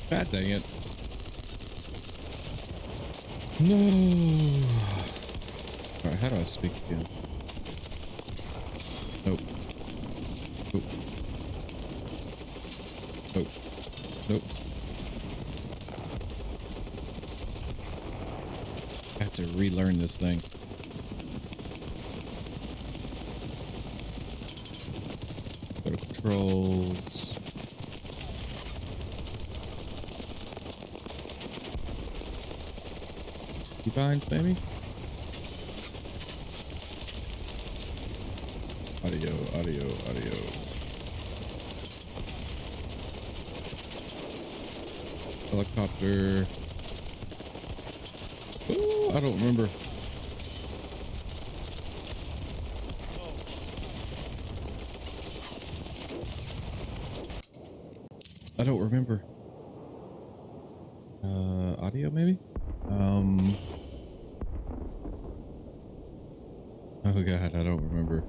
God dang it. No. All right, how do I speak again? Nope. Nope. Nope. Nope. I have to relearn this thing. Go to controls. Keybinds, maybe? Audio, audio, audio. Helicopter. Oh, I don't remember. I don't remember. Audio maybe? Oh god, I don't remember.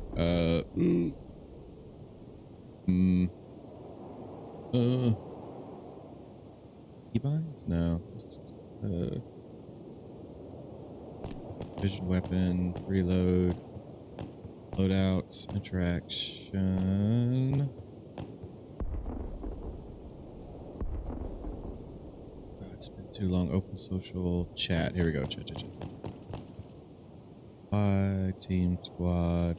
Keybinds? No. Vision weapon, reload, loadouts, interaction. Oh, it's been too long. Open social chat. Here we go. Chat. Hi, team squad.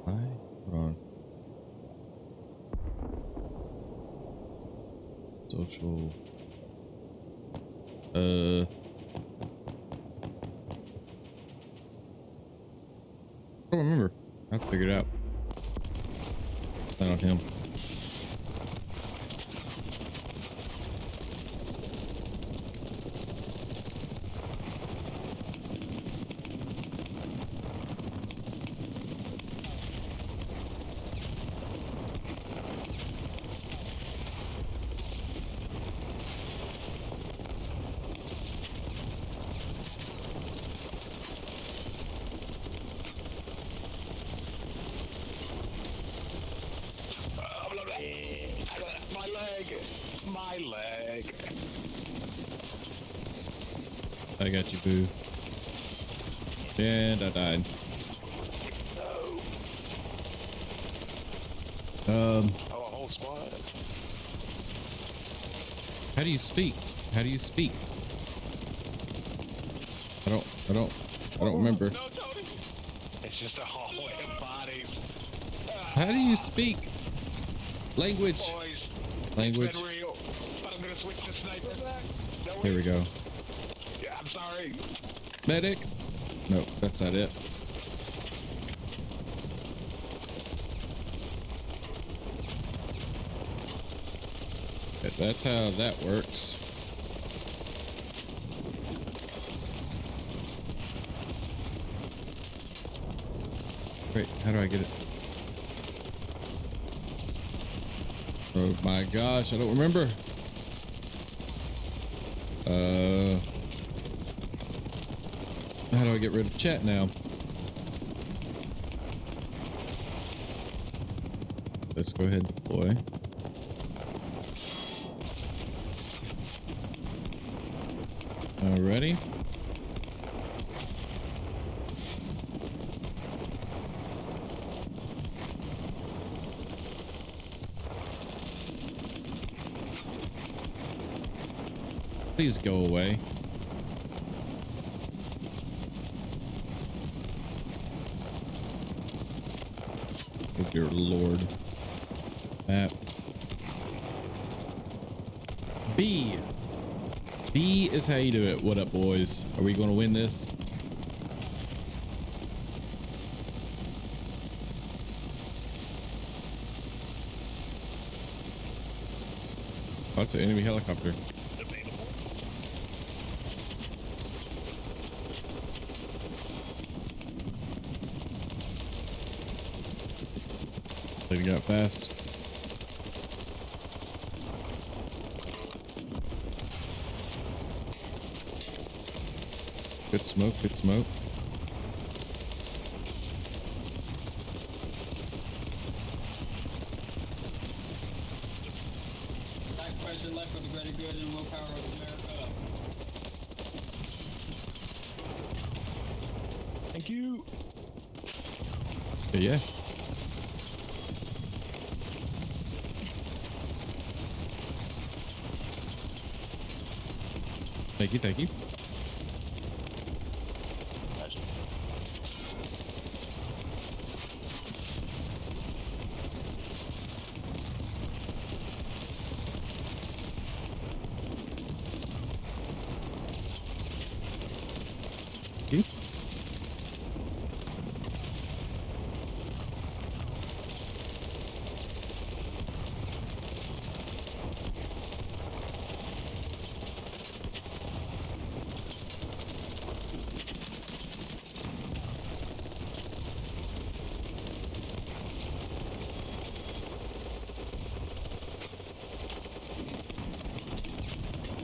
Hi. Hold on. Social. I don't remember. I have to figure it out. Not on him. My leg. I got you, boo. And I died. Oh, a whole squad. How do you speak? How do you speak? I don't remember. No, Tony. It's just a hallway of bodies. How do you speak? Language. Boys, Language. it's been real, but I'm gonna switch to sniper. No, Here we go. Yeah, I'm sorry. Medic. No, that's not it. That's how that works. Wait, how do I get it? Oh my gosh, I don't remember. How do I get rid of chat now? Let's go ahead and deploy. Alrighty. Please go away. Oh dear Lord. Map. B. B is how you do it. What up, boys? Are we going to win this? Oh, it's an enemy helicopter. They got fast. Good smoke, good smoke. sacrifice your life for the greater good and willpower of America. Thank you. Yeah. Thank you, thank you. Gotcha. Thank you.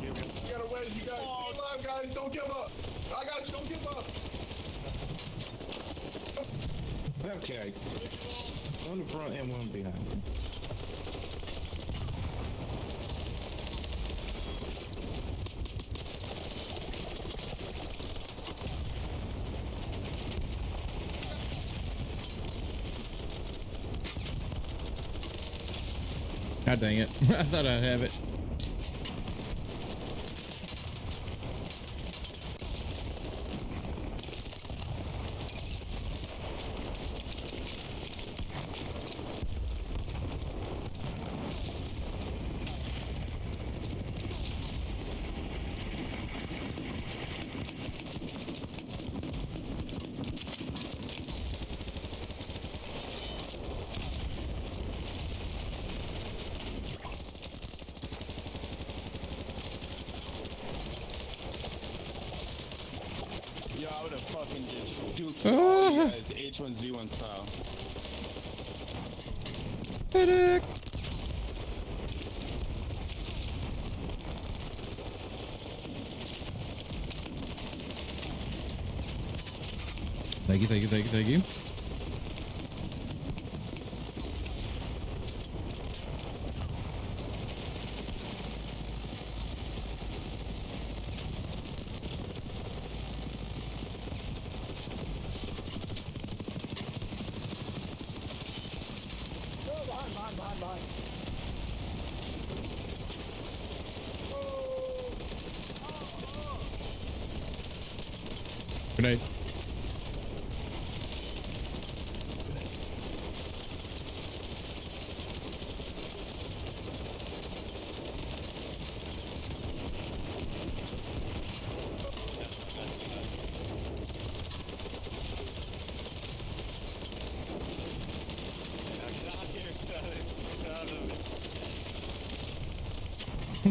You gotta win, you guys. Stay alive, guys. Don't give up. I got you. Don't give up. Okay. One in front and one behind. God dang it. I thought I'd have it. Yo, I would have fucking just duped Ah. all you guys H1Z1 style. Medic. Thank you, thank you, thank you, thank you. Grenade.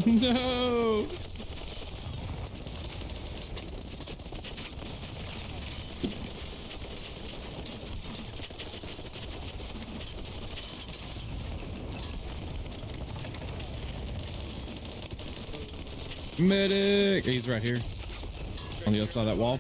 No. Medic. He's right here on the other side of that wall.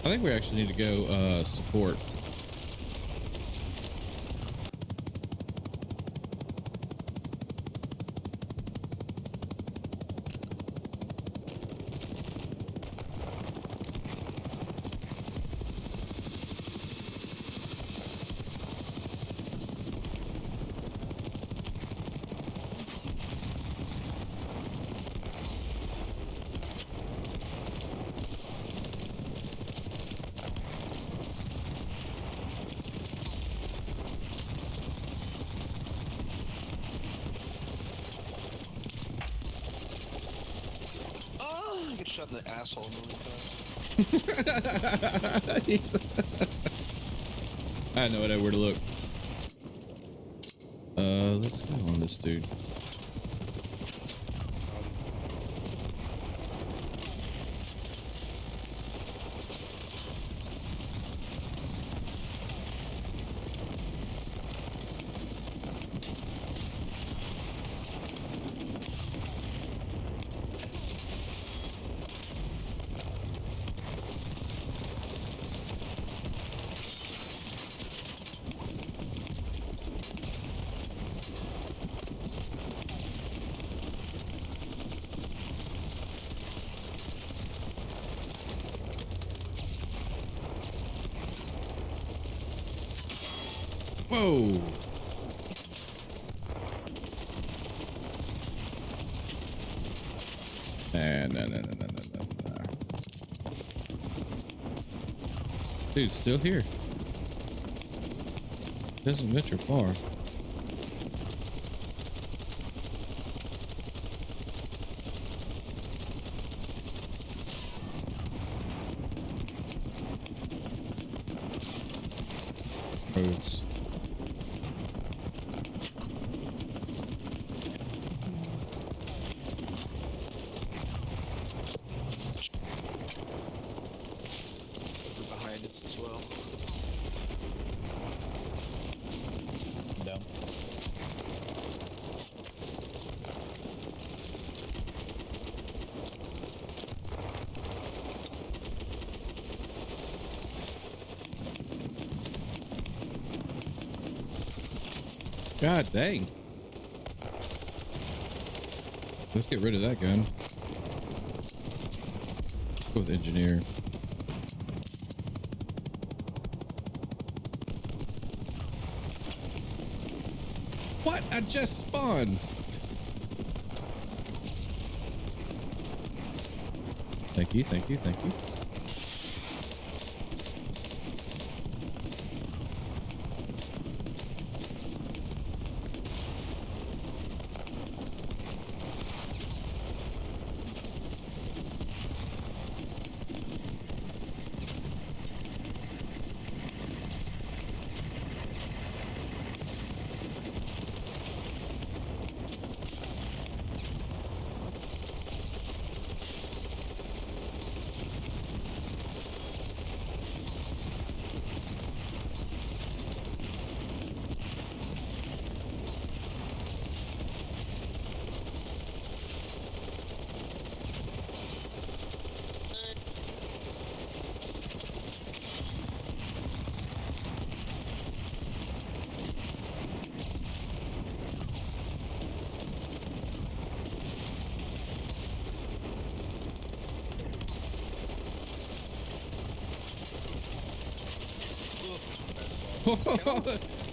I think we actually need to go support. Oh, I get shot in the asshole really fast. I had no idea where to look. Let's go on this dude. Whoa. Nah. Dude, still here. Doesn't venture far. Roads. They're behind us as well. Down. God dang. Let's get rid of that gun. Go with engineer. What? I just spawned. Thank you, thank you, thank you.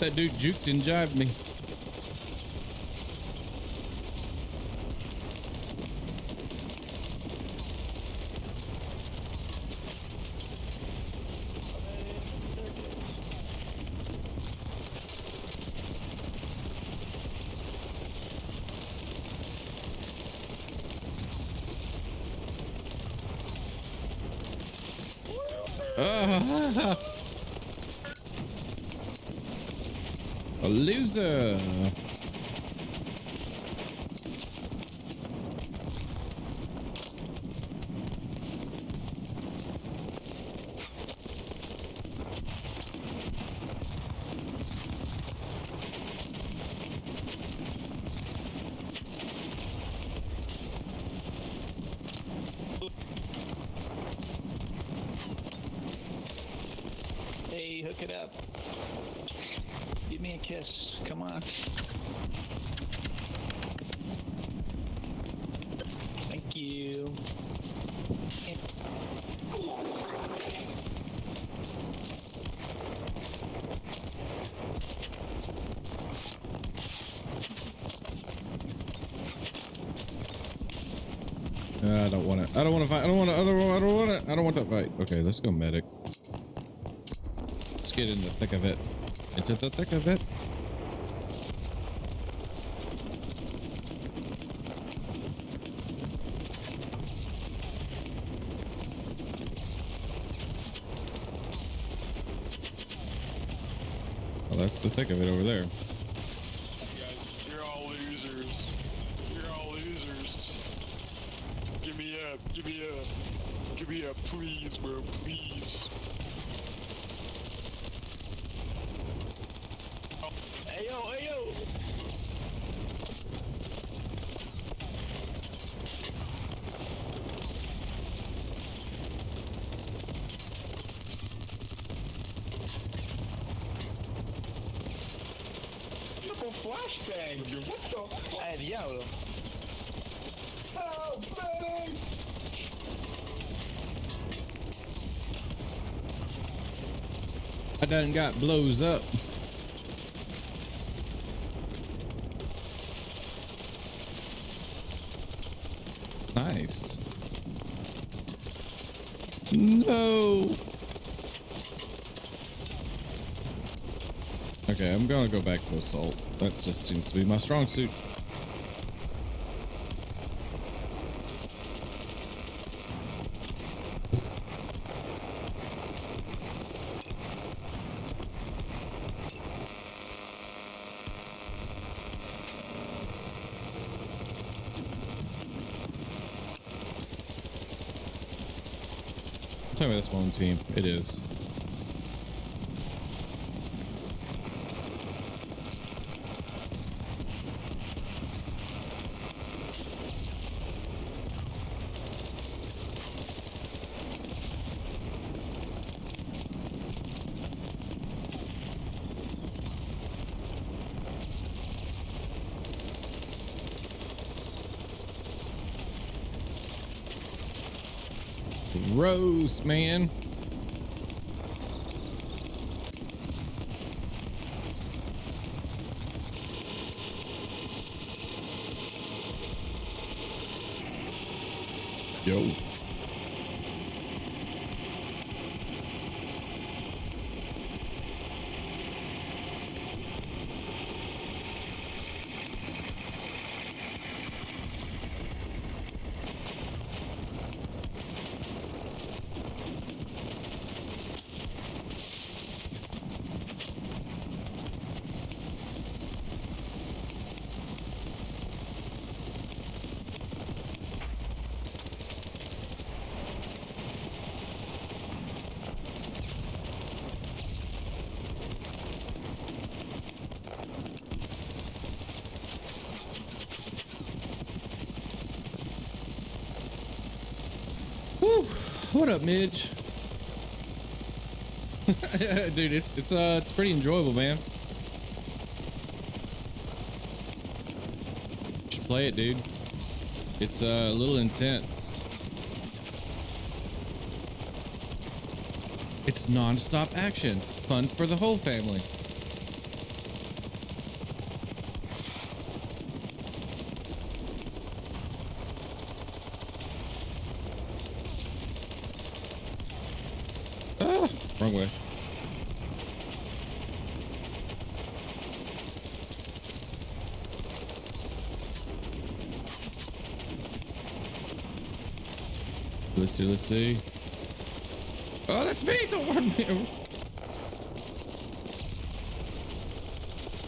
That dude juked and jived me. A loser. Hey, hook it up. Give me a kiss. Come on. Thank you. I don't want to. I don't want to fight. I don't want to. I don't want to. I don't want to fight. Okay, let's go medic. Let's get in the thick of it. Into the thick of it. Well, that's the thick of it over there. Guys, you're all losers. You're all losers. Give me up. Give me up. Give me up, please, bro. Please. Ayo, ayo. Triple flashbang, dude. What the fuck? Ay, diablo. Oh, man. I done got blows up. No. Okay, I'm gonna go back to assault. That just seems to be my strong suit. Tell me that's my own team. It is. Gross, man. Yo. Whew. What up, Midge? Dude, it's pretty enjoyable, man. Should play it, dude. It's a little intense. It's non-stop action. Fun for the whole family. Ah, wrong way. Let's see, let's see. Oh, that's me! Don't warn me!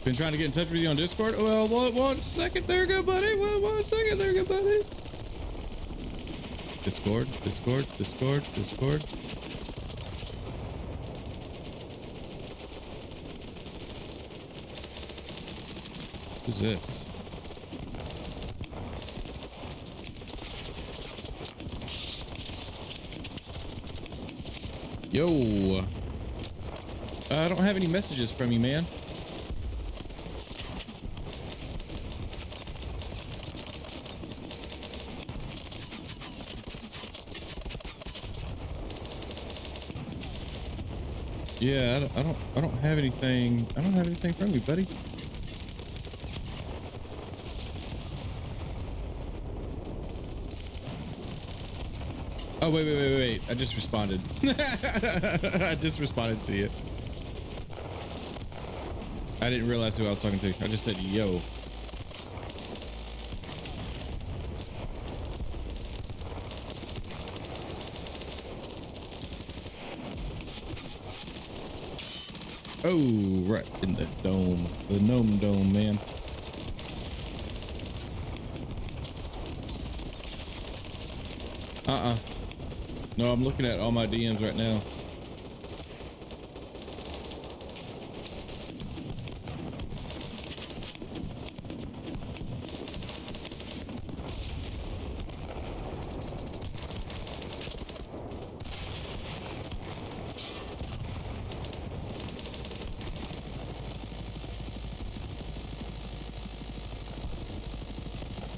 Been trying to get in touch with you on Discord? Well, one second there, good buddy. Well, 1 second there, good buddy. Discord, Discord, Discord, Discord. Who's this? Yo. I don't have any messages from you, man. Yeah, I don't have anything. I don't have anything from you, buddy. Oh, wait. I just responded. I just responded to you. I didn't realize who I was talking to. I just said, yo. Oh, right in the dome. The gnome dome, man. No, I'm looking at all my DMs right now.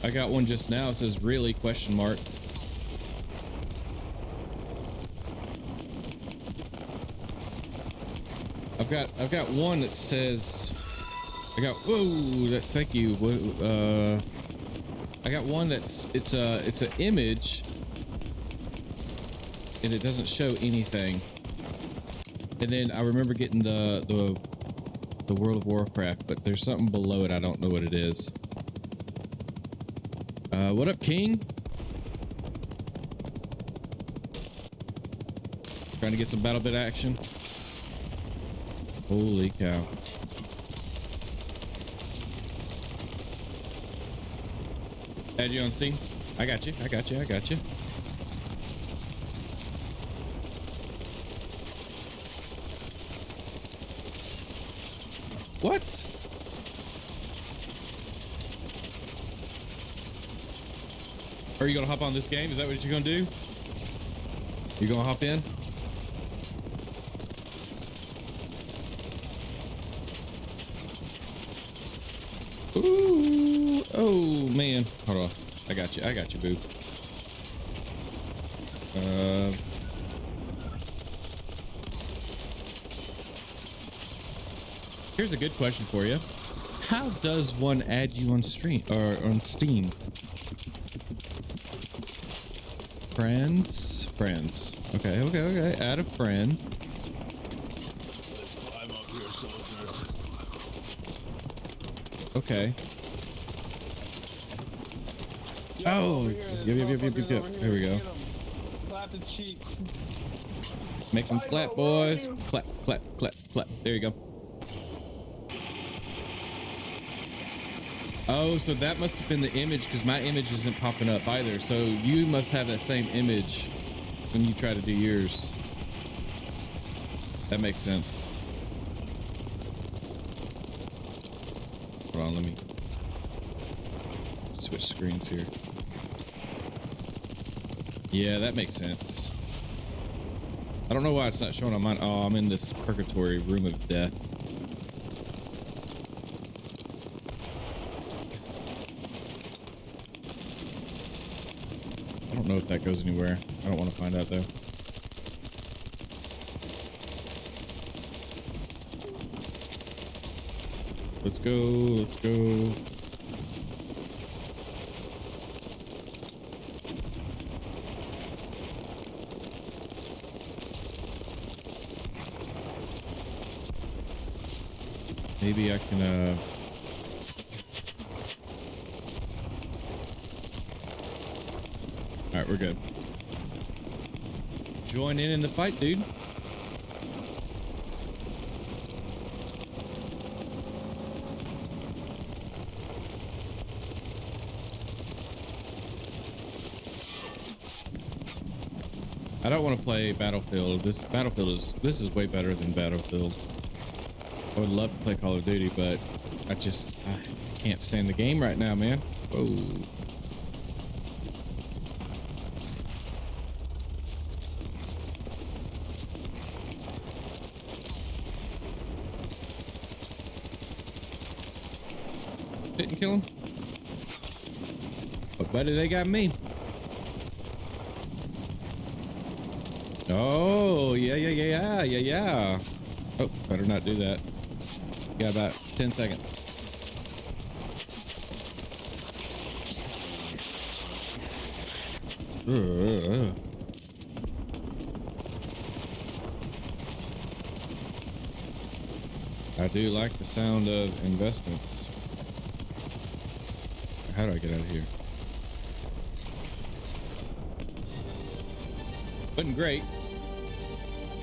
I got one just now. It says really question mark. I've got one that says thank you. I got one that's it's an image and it doesn't show anything. And then I remember getting the World of Warcraft, but there's something below it. I don't know what it is. What up, King? Trying to get some BattleBit action. Holy cow. Add you on Steam? I got you. I got you. I got you. What? Are you gonna hop on this game? Is that what you're gonna do? You gonna hop in? Ooh, oh man. Hold on. I got you, boo. Here's a good question for you. How does one add you on stream or on Steam? Friends. Okay. Add a friend. I'm up here, soldier. Okay. Oh, yep. Here we go. Clap the cheek. Make them clap, boys. Clap. There you go. Oh, so that must have been the image, because my image isn't popping up either. So you must have that same image when you try to do yours. That makes sense. Hold on, let me switch screens here. Yeah, that makes sense. I don't know why it's not showing on mine. Oh, I'm in this purgatory room of death. I don't know if that goes anywhere. I don't want to find out though. Let's go. Maybe I can, all right, we're good. Join in the fight, dude. I don't want to play Battlefield. This is way better than Battlefield. I would love to play Call of Duty, but I can't stand the game right now, man. Whoa. Didn't kill him. But buddy, they got me. Oh, yeah. Oh, better not do that. Got about 10 seconds. I do like the sound of investments. How do I get out of here? Wasn't great.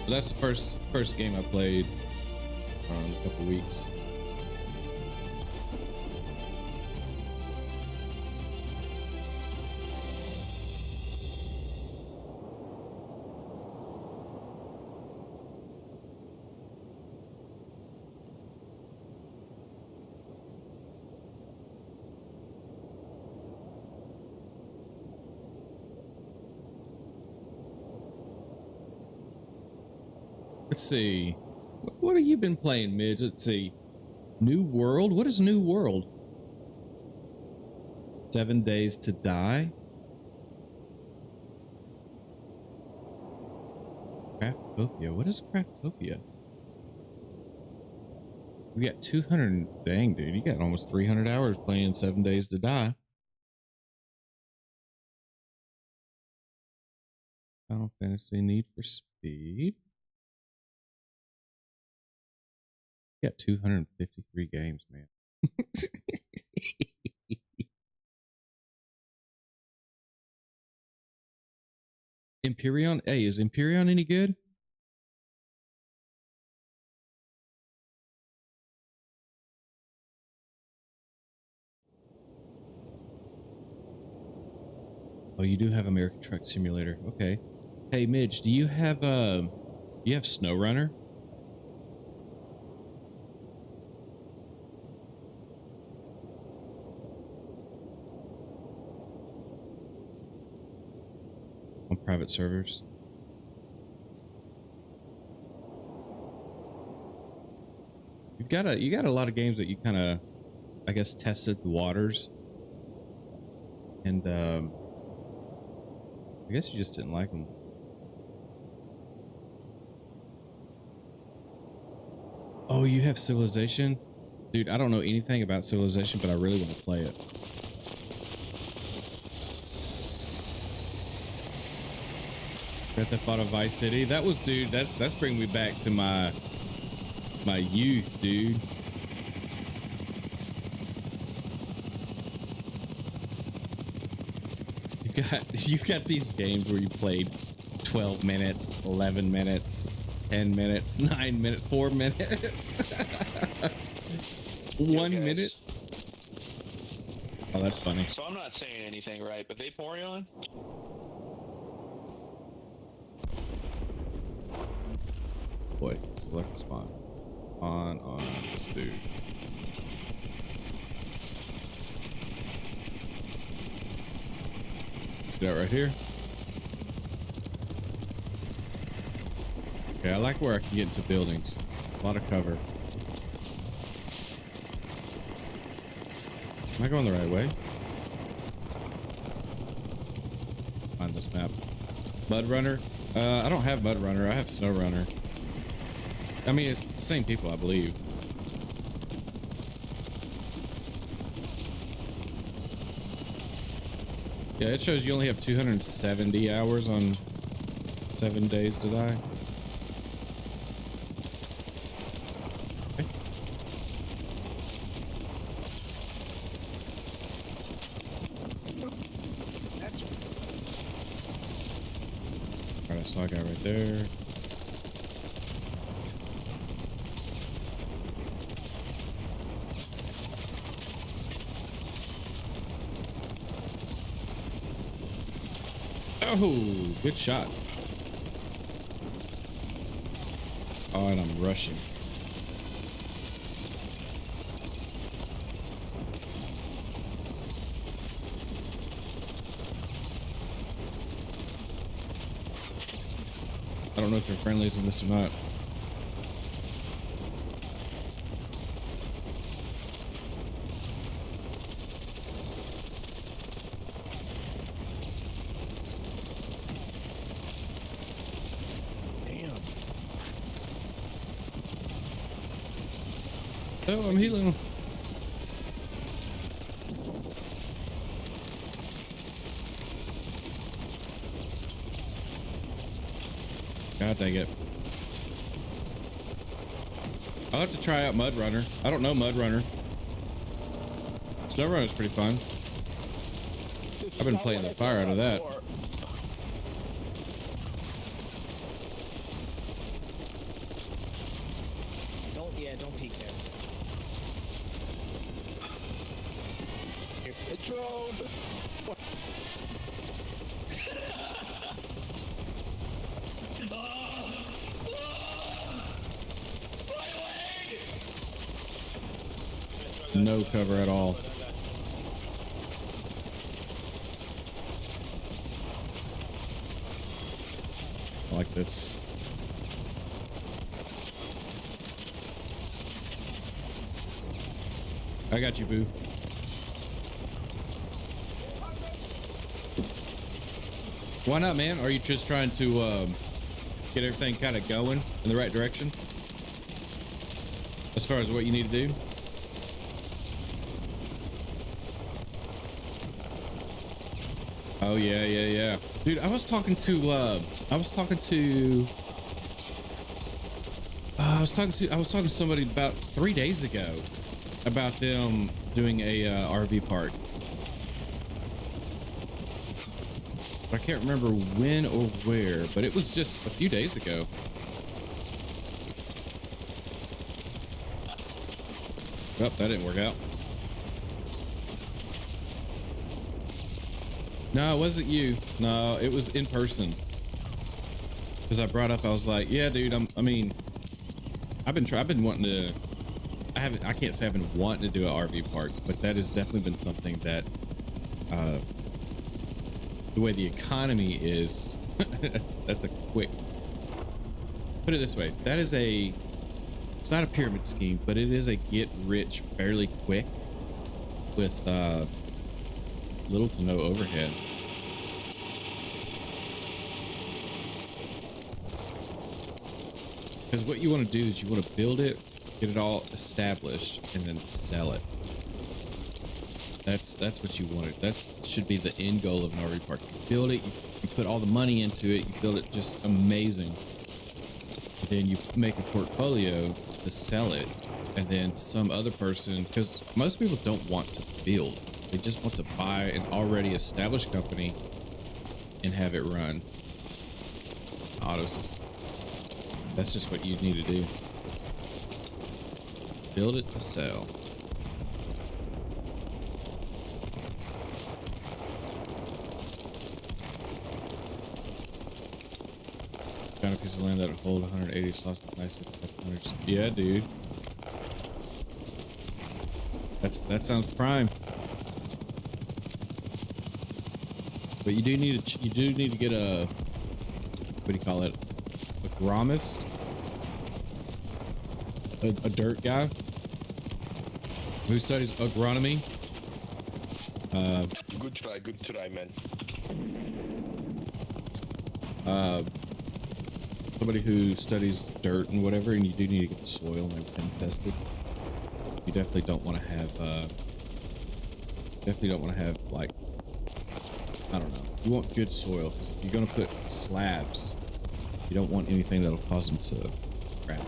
But that's the first game I played in a couple weeks. Let's see. What have you been playing, Midge? Let's see. New World? What is New World? 7 Days to Die? Craftopia. What is Craftopia? We got 200. Dang, dude. You got almost 300 hours playing 7 Days to Die. Final Fantasy Need for Speed. Got 253 games, man. Empyrean. Hey, is Empyrean any good? Oh, you do have American Truck Simulator. Okay. Hey, Midge, do you have SnowRunner? On private servers? You got a lot of games that you kind of, I guess, tested the waters, and I guess you just didn't like them. Oh, you have Civilization? Dude, I don't know anything about Civilization, but I really want to play it. Grand Theft Auto Vice City. That was, dude, that's bringing me back to my youth, dude. You've got these games where you played 12 minutes, 11 minutes, 10 minutes, 9 minutes, 4 minutes. 1 minute. Oh, that's funny. So I'm not saying anything right, but Vaporeon? Boy, select the spawn. On this dude. Let's get out right here. Okay, I like where I can get into buildings. A lot of cover. Am I going the right way? Find this map. Mud Runner? I don't have Mud Runner. I have Snow Runner. I mean, it's the same people, I believe. Yeah, it shows you only have 270 hours on 7 days to die. Okay. Alright, I saw a guy right there. Oh, good shot. Oh, and I'm rushing. I don't know if they're friendlies in this or not. Oh, I'm healing him. God dang it. I'll have to try out Mud Runner. I don't know Mud Runner. Snow Runner's pretty fun. I've been playing the fire out of that. Don't peek there. It's road. No cover at all. I like this. I got you, boo. Why not, man? Are you just trying to get everything kind of going in the right direction as far as what you need to do? Oh, yeah. Dude, I was talking to I was talking to somebody about 3 days ago about them doing a RV park. I can't remember when or where, but it was just a few days ago. Oh, that didn't work out. No, it wasn't you. No, it was in person. Because I brought up, I was like, yeah, dude, I've been wanting to, I can't say I've been wanting to do an RV park, but that has definitely been something that, the way the economy is, that's a quick, put it this way, that is it's not a pyramid scheme, but it is a get rich fairly quick with little to no overhead. Because what you want to do is you want to build it, get it all established, and then sell it. That's what you want. That should be the end goal of an RV park. You build it, you put all the money into it, you build it just amazing. Then you make a portfolio to sell it, and then some other person, because most people don't want to build, they just want to buy an already established company and have it run. Auto system. That's just what you need to do. Build it to sell. Found a piece of land that would hold 180 slots. Yeah, dude. That sounds prime. But you do need to get a, what do you call it? Agronomist, a dirt guy who studies agronomy. Good try, man. Somebody who studies dirt and whatever, and you do need to get the soil and everything tested. You definitely don't want to have, like, I don't know. You want good soil, because if you're going to put slabs, you don't want anything that'll cause them to crack.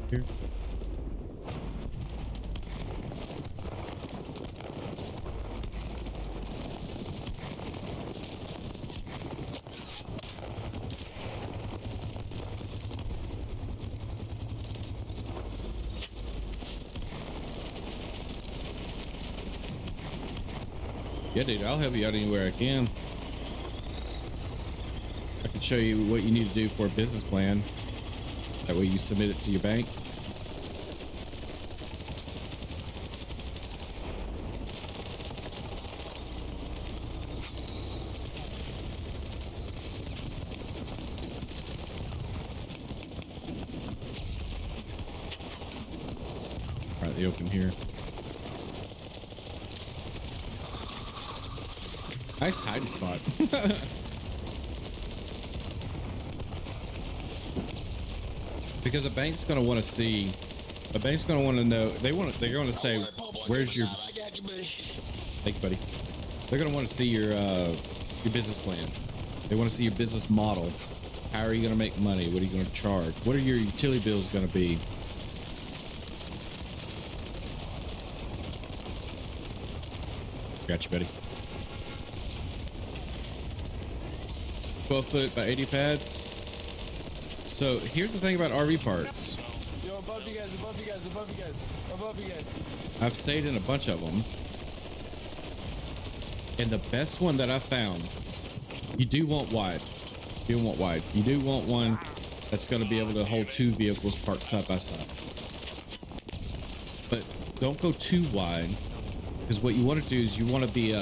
Here. Yeah, dude, I'll help you out anywhere I can. I can show you what you need to do for a business plan. That way you submit it to your bank. All right, the open here. Nice hiding spot. Because a bank's gonna want to see. A bank's gonna want to know. They're gonna say, "Where's your?" Thank you, buddy. They're gonna want to see your business plan. They want to see your business model. How are you gonna make money? What are you gonna charge? What are your utility bills gonna be? Got you, buddy. 12-foot by 80 pads. So here's the thing about RV parks. Yo, above you guys, above you guys, above you guys, above you guys. I've stayed in a bunch of them. And the best one that I found, you do want wide. You do want wide. You do want one that's going to be able to hold two vehicles parked side by side. But don't go too wide, because what you want to do is you want to be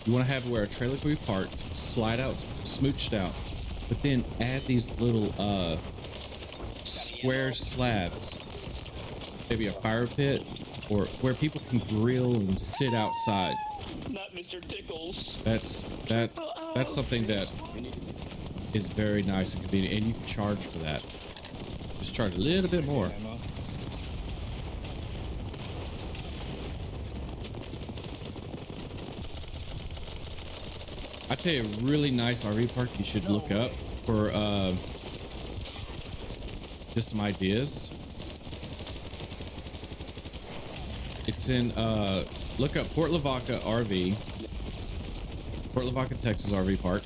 you want to have where a trailer can be parked, slide out, smooched out, but then add these little square slabs, maybe a fire pit, or where people can grill and sit outside. Not Mr. Tickles. That's something that is very nice and convenient, and you can charge for that. Just charge a little bit more. I tell you, a really nice RV park you should look up for just some ideas. It's in look up Port Lavaca RV. Port Lavaca, Texas RV Park.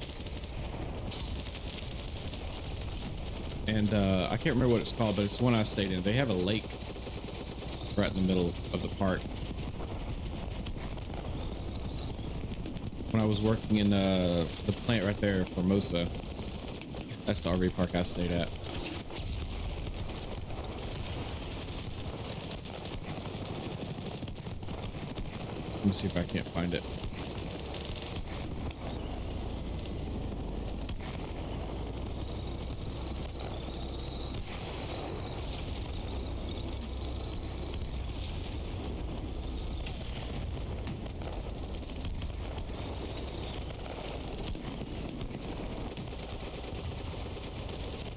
And I can't remember what it's called, but it's the one I stayed in. They have a lake right in the middle of the park. When I was working in the plant right there, Formosa, that's the RV park I stayed at. Let me see if I can't find it.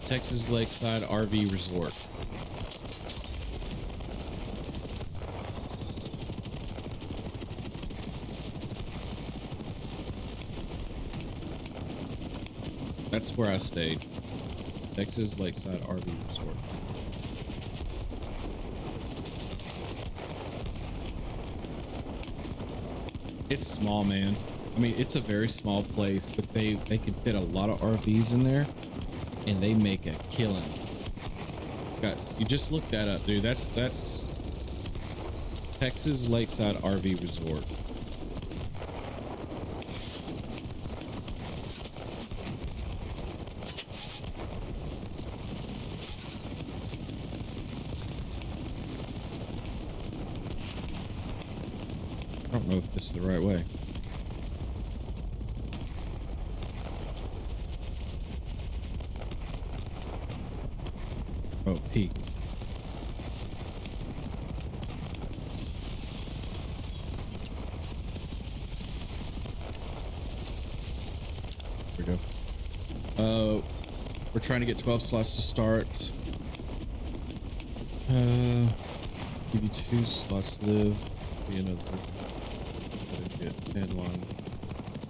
Texas Lakeside RV Resort. That's where I stayed. Texas Lakeside RV Resort. It's small, man. I mean, it's a very small place, but they can fit a lot of RVs in there, and they make a killing. You just look that up, dude. That's Texas Lakeside RV Resort. I don't know if this is the right way. Oh, P. There we go. We're trying to get 12 slots to start. Give you 2 slots to live. Be another. Get 10 long.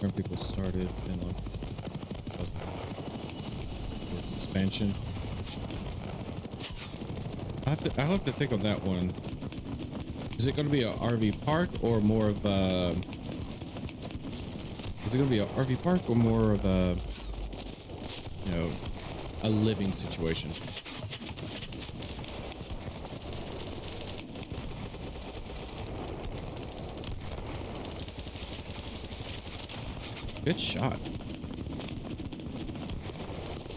When people started, 10 long. Expansion. I'll have to think on that one. Is it going to be an RV park or more of a? Is it going to be an RV park or more of a, you know, a living situation? Good shot.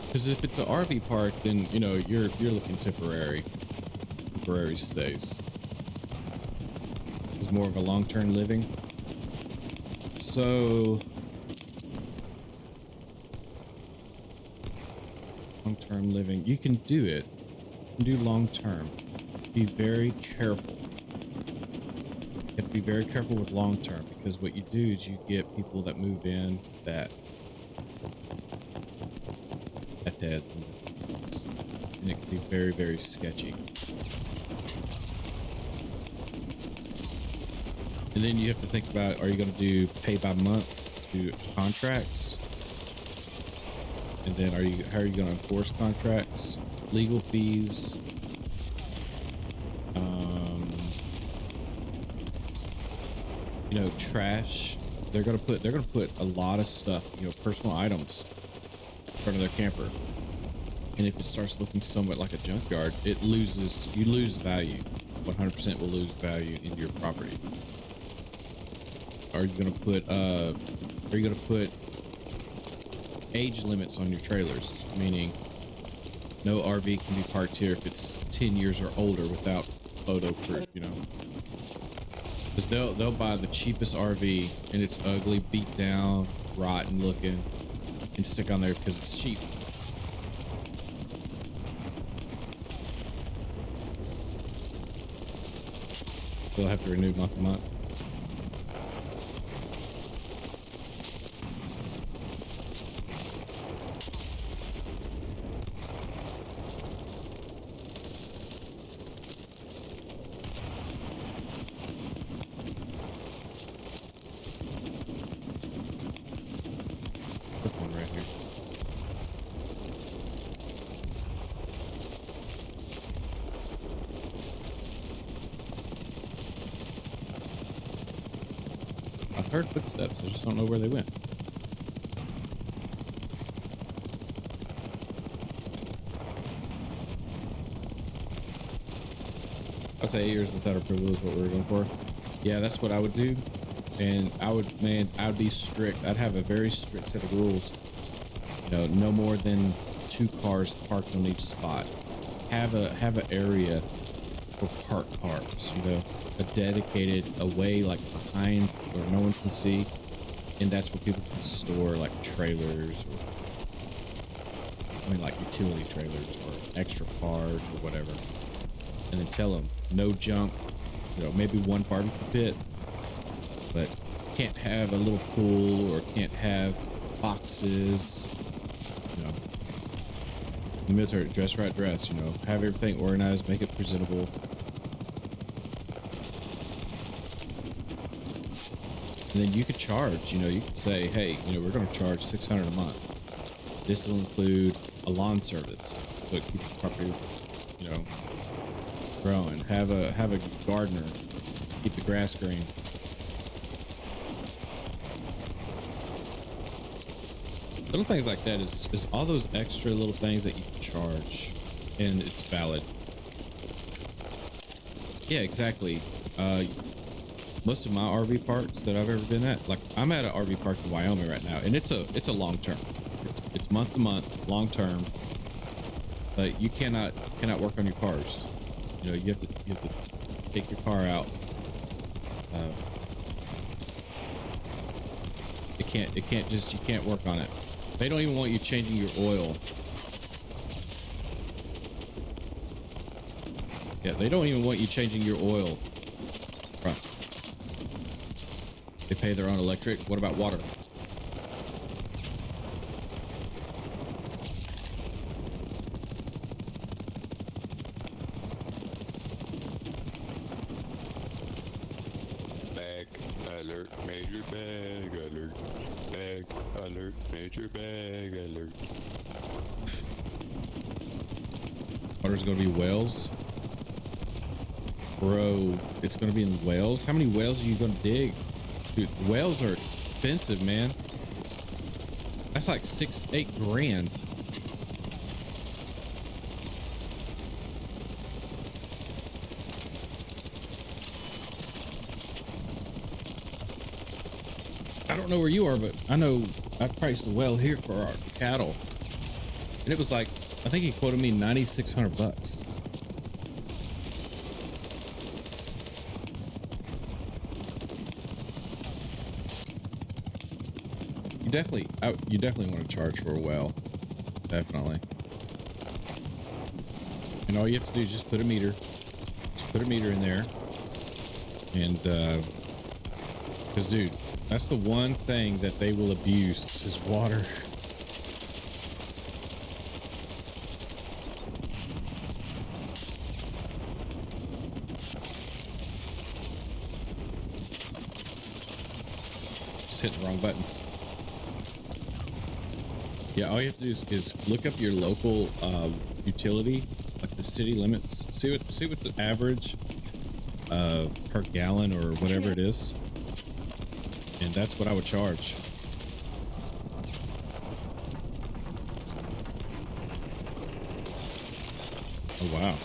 Because if it's an RV park, then you know you're looking temporary stays. It's more of a long-term living. So long-term living, you can do it. You can do long-term. Be very careful. You have to be very careful with long-term, because what you do is you get people that move in that heads, and it can be very, very sketchy. And then you have to think about, are you going to do pay by month, do contracts? And then how are you going to enforce contracts? Legal fees. You know, trash. They're going to put a lot of stuff, you know, personal items in front of their camper. And if it starts looking somewhat like a junkyard, you lose value. 100% will lose value in your property. Are you going to put age limits on your trailers? Meaning no RV can be parked here if it's 10 years or older without photo proof, you know? Because they'll buy the cheapest RV and it's ugly, beat down, rotten looking, and stick on there because it's cheap. They'll have to renew month to month. heard footsteps. I just don't know where they went. I'd say 8 years without approval is what we're going for. Yeah, that's what I would do. And I would, man, I would be strict. I'd have a very strict set of rules. You know, no more than 2 cars parked on each spot. Have an area for parked cars, you know, a dedicated away like behind where no one can see. And that's where people can store like trailers or like utility trailers or extra cars or whatever. And then tell them no junk, you know, maybe one barbecue pit, but can't have a little pool or can't have boxes, you know. In the military, dress right dress, you know, have everything organized, make it presentable. And then you could charge, you know, you could say, hey, you know, we're going to charge $600 a month. This will include a lawn service, so it keeps the property, you know, growing. Have a gardener, keep the grass green. Little things like that is all those extra little things that you can charge, and it's valid. Yeah, exactly. Most of my RV parks that I've ever been at, like I'm at an RV park in Wyoming right now, and it's a long term. It's month to month, long term. But you cannot work on your cars. You know, you have to take your car out. You can't work on it. They don't even want you changing your oil. Yeah, they don't even want you changing your oil. Right. They pay their own electric. What about water? Bag alert, major bag alert. Bag alert, major bag alert. Water's gonna be whales. Bro, it's gonna be in whales? How many whales are you gonna dig? Dude, whales are expensive, man. That's like 6-8 grand. I don't know where you are, but I know I priced a well here for our cattle. And it was like, I think he quoted me $9,600. You definitely want to charge for a well. Definitely. And all you have to do is just put a meter. Just put a meter in there. And, because, dude, that's the one thing that they will abuse is water. Just hit the wrong button. Yeah, all you have to do is look up your local utility, like the city limits. See what the average per gallon or whatever it is, and that's what I would charge. Oh wow.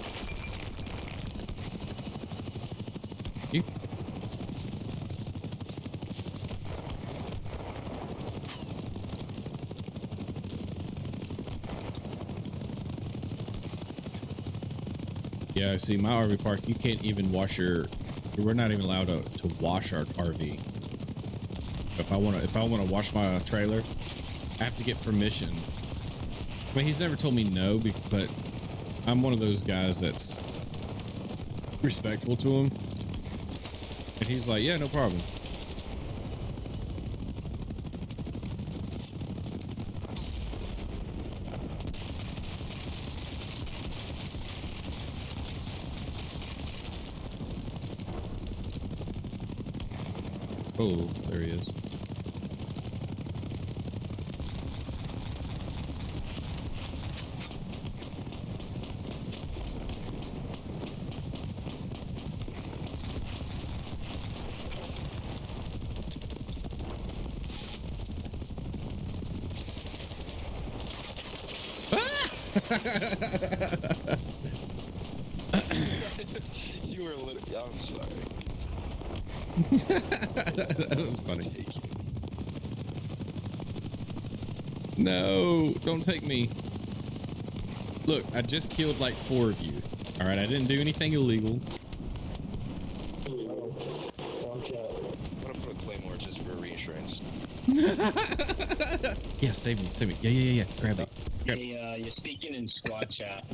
You. Yeah, see, my RV park, you can't even wash we're not even allowed to wash our RV. If I want to wash my trailer, I have to get permission. I mean, he's never told me no, but I'm one of those guys that's respectful to him. And he's like, yeah, no problem. Oh, there he is. You were literally. I'm sorry. That was funny. No, don't take me. Look, I just killed like 4 of you. All right, I didn't do anything illegal. I'm gonna put a claymore just for reassurance. Yeah, save me, save me. Yeah. Grab it. Grab it. Hey, you're speaking in squad chat.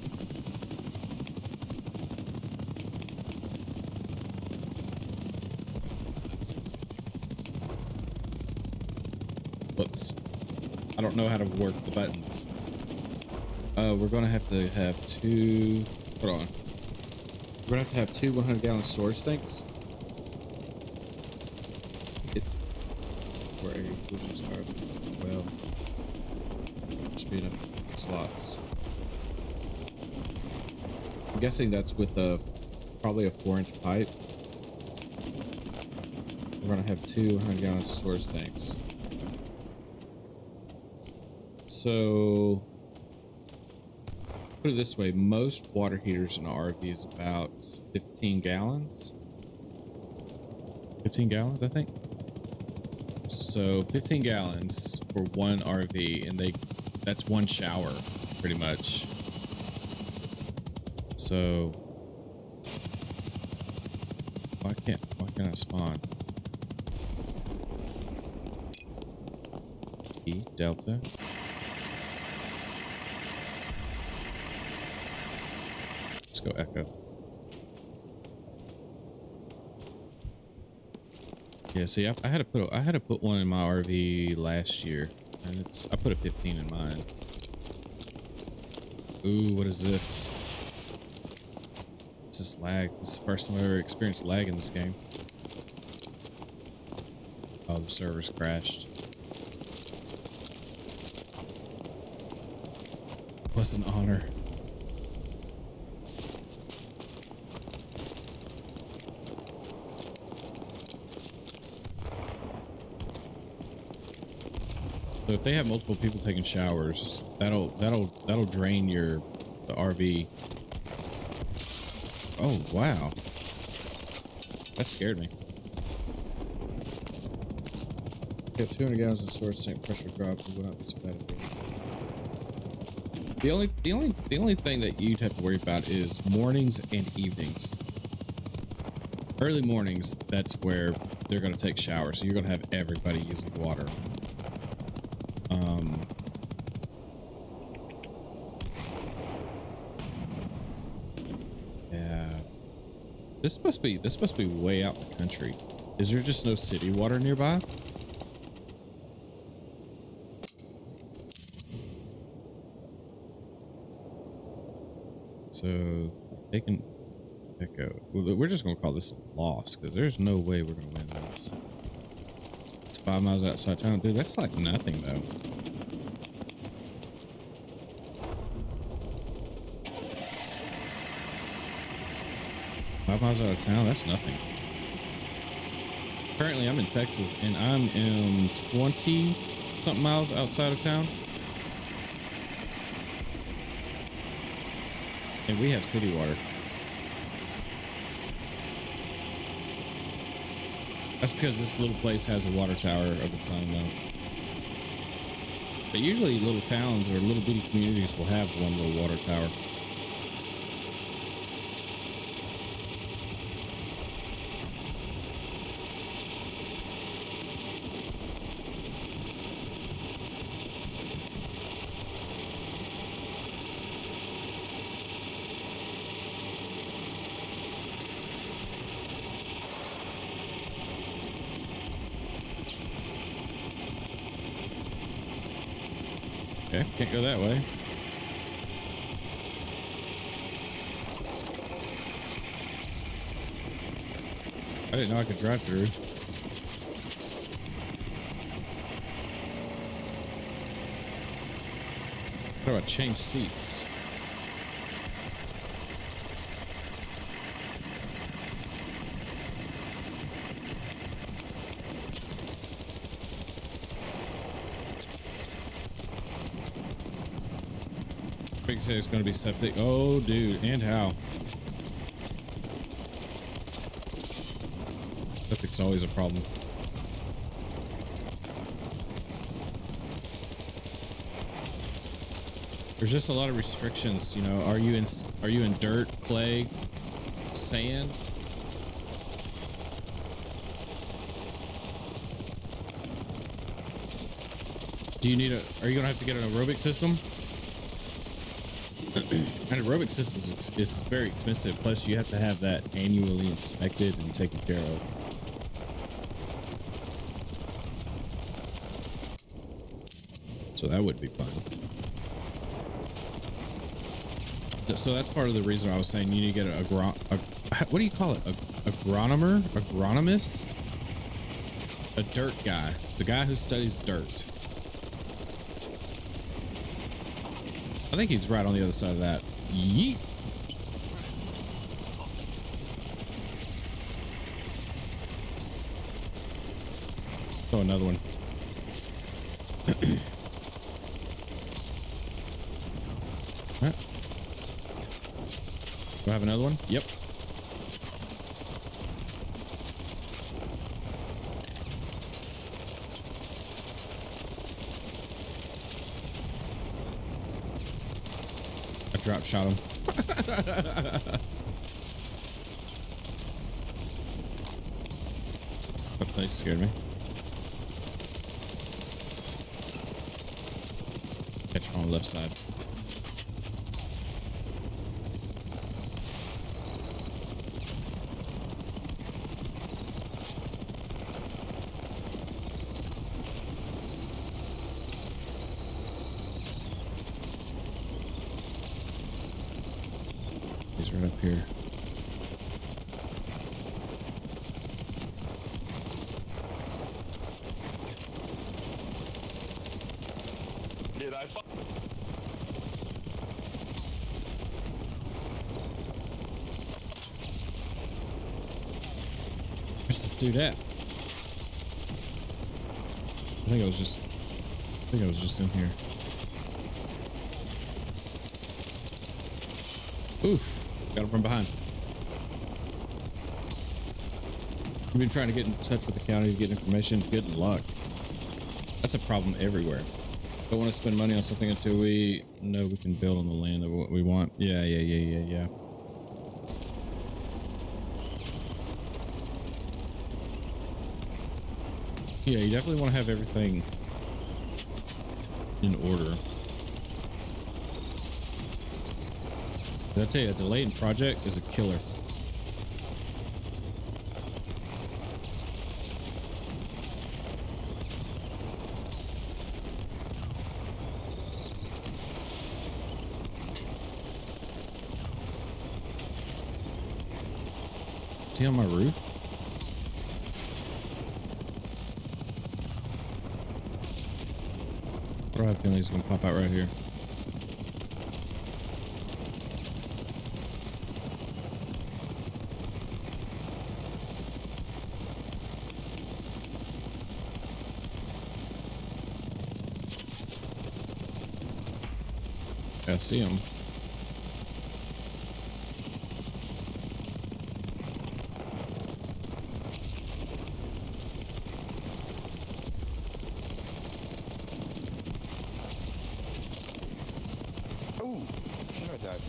Whoops. I don't know how to work the buttons. We're gonna have to have 2. Hold on. We're gonna have to have 2 100-gallon storage tanks. It's for a moving stars. Well, should be enough slots. I'm guessing that's with probably a 4-inch pipe. We're gonna have 2 100-gallon storage tanks. So, put it this way, most water heaters in an RV is about 15 gallons. 15 gallons, I think. So 15 gallons for one RV, and that's one shower, pretty much. So, why can't I spawn? E, Delta. Let's go Echo. Yeah, see, I had to put one in my RV last year, and I put a 15 in mine. Ooh, what is this? It's just lag. This is the first time I've ever experienced lag in this game. Oh, the server's crashed. What's an honor? So if they have multiple people taking showers, that'll drain the RV. Oh wow, that scared me. Got 200 gallons of storage tank, pressure drop, and will not be so bad. The only thing that you'd have to worry about is mornings and evenings. Early mornings, that's where they're going to take showers, so you're going to have everybody using water. Yeah. This must be way out in the country. Is there just no city water nearby? So, taking Echo. We're just gonna call this a loss because there's no way we're gonna win this. It's 5 miles outside town, dude. That's like nothing though. Miles out of town, that's nothing. Currently, I'm in Texas, and I'm in 20-something miles outside of town. And we have city water. That's because this little place has a water tower of its own, though. But usually little towns or little bitty communities will have one little water tower. Okay, can't go that way. I didn't know I could drive through. How do I change seats? Big say it's going to be septic. Oh, dude. And how? Septic's always a problem. There's just a lot of restrictions, you know. Are you in dirt, clay, sand? Do you need are you gonna have to get an aerobic system? An aerobic system is very expensive. Plus you have to have that annually inspected and taken care of. So that would be fun. So that's part of the reason I was saying you need to get what do you call it? Agronomist? A dirt guy. The guy who studies dirt. I think he's right on the other side of that. Yeet. Oh, another one. All right. Do I have another one? Yep. I drop shot him. That place scared me. Catch him on the left side. He's right up here. Did I fuck? Where's this dude at? I think I was just in here. Oof. Got him from behind. We've been trying to get in touch with the county to get information. Good luck. That's a problem everywhere. Don't want to spend money on something until we know we can build on the land of what we want. Yeah. Yeah, you definitely want to have everything in order. Did I tell you, a delayed project is a killer. Is he on my roof? I have a feeling he's gonna pop out right here. I see him. Ooh, should have died.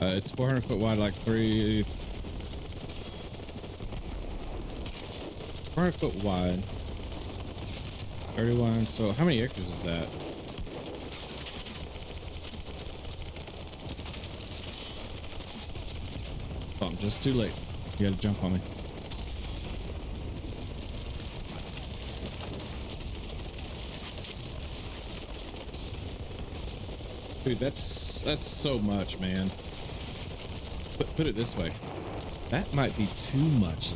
It's 400 foot wide, like 400 foot wide, 31. So how many acres is that? Oh, I'm just too late. You gotta jump on me. Dude, that's so much, man. Put it this way. That might be too much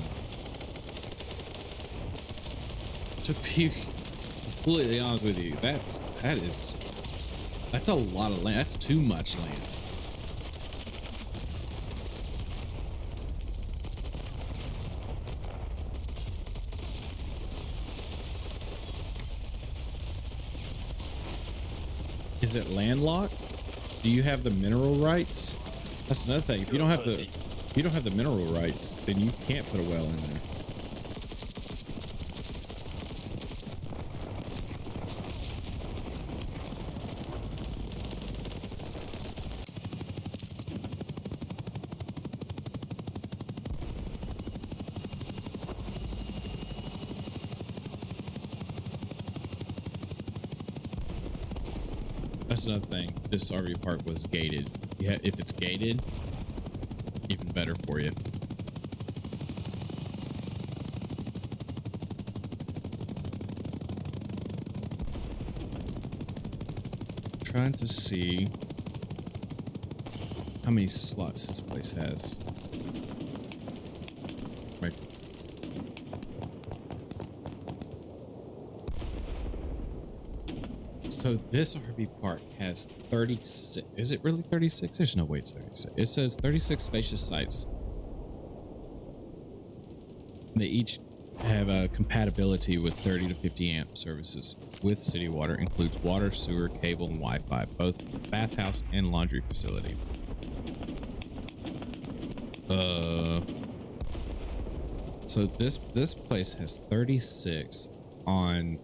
to be completely honest with you. That's a lot of land. That's too much land. Is it landlocked? Do you have the mineral rights? That's another thing. If you don't have the mineral rights, then you can't put a well in there. That's another thing. This RV park was gated. Yeah, if it's gated, even better for you. Trying to see how many slots this place has. Right. So this RV park has 36. Is it really 36? There's no way it's 36. It says 36 spacious sites. They each have a compatibility with 30 to 50 amp services with city water. Includes water, sewer, cable, and Wi-Fi, both bathhouse and laundry facility. So this place has 36 on,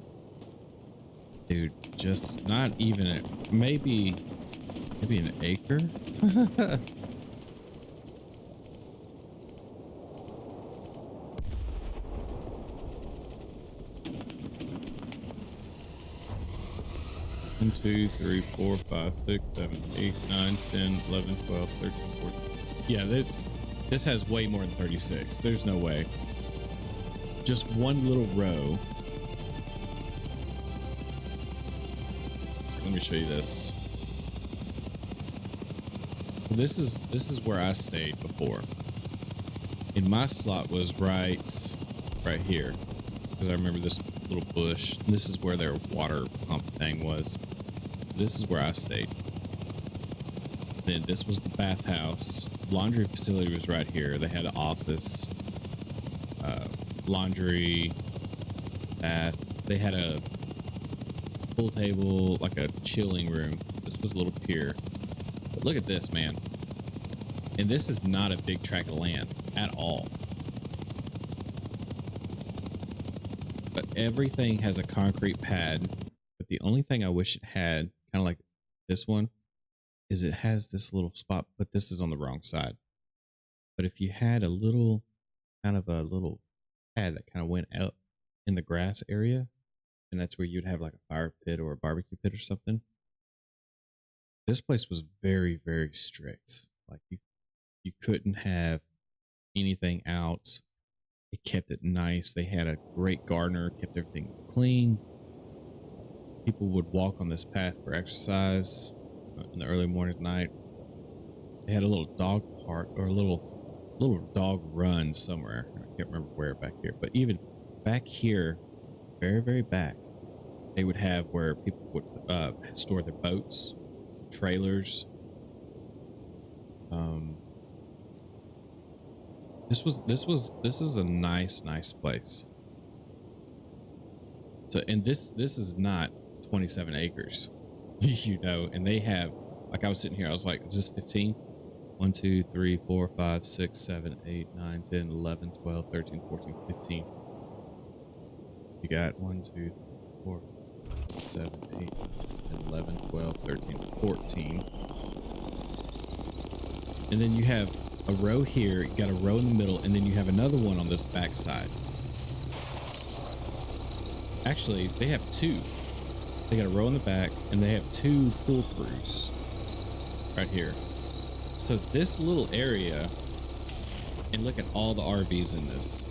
dude, just not even a, maybe an acre. One, 2, 3, 4, 5, 6, 7, 8, 9, 10, 11, 12, 13, 14. Yeah, this has way more than 36. There's no way. Just one little row. Let me show you this. This is where I stayed before. And my slot was right here. Because I remember this little bush. This is where their water pump thing was. This is where I stayed. Then this was the bathhouse. Laundry facility was right here. They had an office, laundry, bath. They had a pool table, like a chilling room. This was a little pier. But look at this, man. And this is not a big tract of land at all. But everything has a concrete pad. But the only thing I wish it had, kind of like this one, is it has this little spot, but this is on the wrong side. But if you had a little, kind of a little pad that kind of went out in the grass area, and that's where you'd have like a fire pit or a barbecue pit or something. This place was very, very strict. Like you couldn't have anything out. It kept it nice. They had a great gardener, kept everything clean. People would walk on this path for exercise in the early morning at night. They had a little dog park or a little dog run somewhere. I can't remember where back here, but even back here, very, very back, they would have where people would store their boats, trailers. This is a nice place. So, and this is not 27 acres, you know, and they have, like I was sitting here, I was like, is this 15? 1, 2, 3, 4, 5, 6, 7, 8, 9, 10, 11, 12, 13, 14, 15. You got 1, 2, 3, 4, 7, 8, 10, 11, 12, 13, 14. And then you have a row here, you got a row in the middle, and then you have another one on this back side. Actually, they have two. They got a row in the back, and they have two pool crews right here. So this little area, and look at all the RVs in this.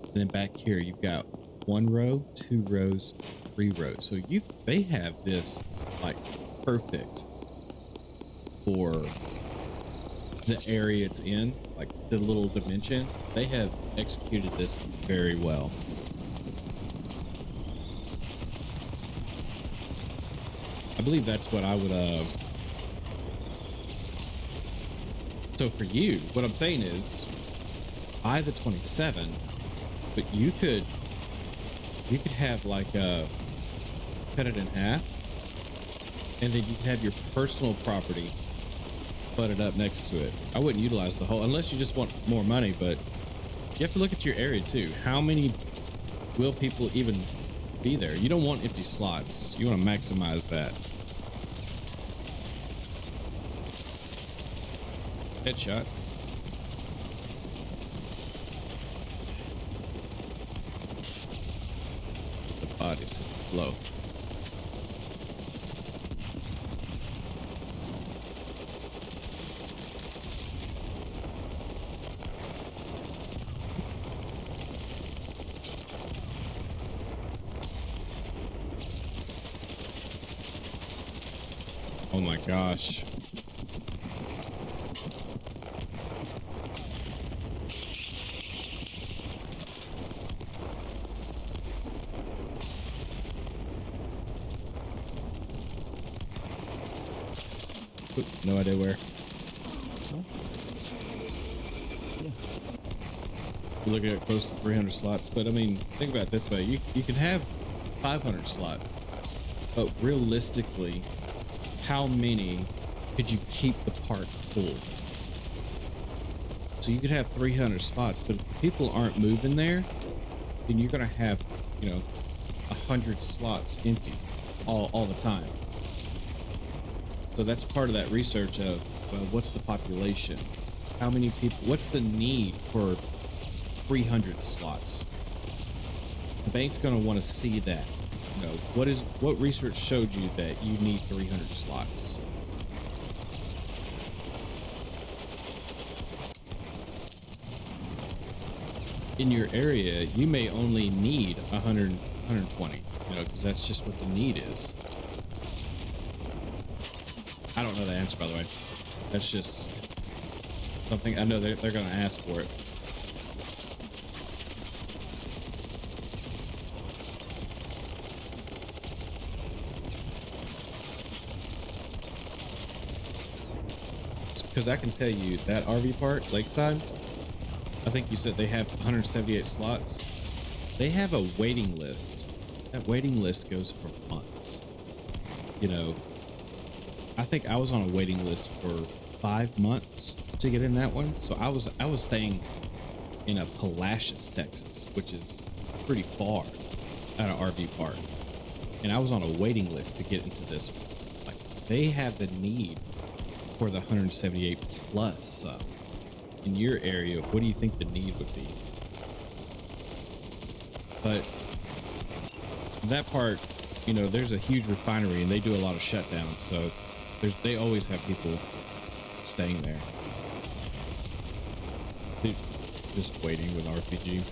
And then back here, you've got 1 row, 2 rows, 3 rows. So they have this like perfect for the area it's in, like the little dimension. They have executed this very well. I believe that's what I would so for you, what I'm saying is buy the 27, but you could have like cut it in half, and then you could have your personal property butted up next to it. I wouldn't utilize the whole unless you just want more money, but you have to look at your area too. How many will people even be there? You don't want empty slots. You want to maximize that. Headshot. The body's low. Oh my gosh. Oop, no idea where. You're looking at close to 300 slots, but I mean, think about it this way. You can have 500 slots, but realistically, how many could you keep the park full? So you could have 300 spots, but if people aren't moving there, then you're gonna have, 100 slots empty all the time. So that's part of that research of, well, what's the population? How many people, what's the need for 300 slots? The bank's gonna want to see that. What research showed you that you need 300 slots? In your area, you may only need 100, 120, because that's just what the need is. I don't know the answer, by the way. That's just something I know they're going to ask for it. Because I can tell you that RV park, Lakeside, I think you said they have 178 slots. They have a waiting list. That waiting list goes for months. I think I was on a waiting list for 5 months to get in that one. So I was staying in a Palacios, Texas, which is pretty far at an RV park. And I was on a waiting list to get into this one. Like, they have the need for the 178 plus. In your area, what do you think the need would be? But that part, there's a huge refinery and they do a lot of shutdowns, so they always have people staying there. They're just waiting with RPG.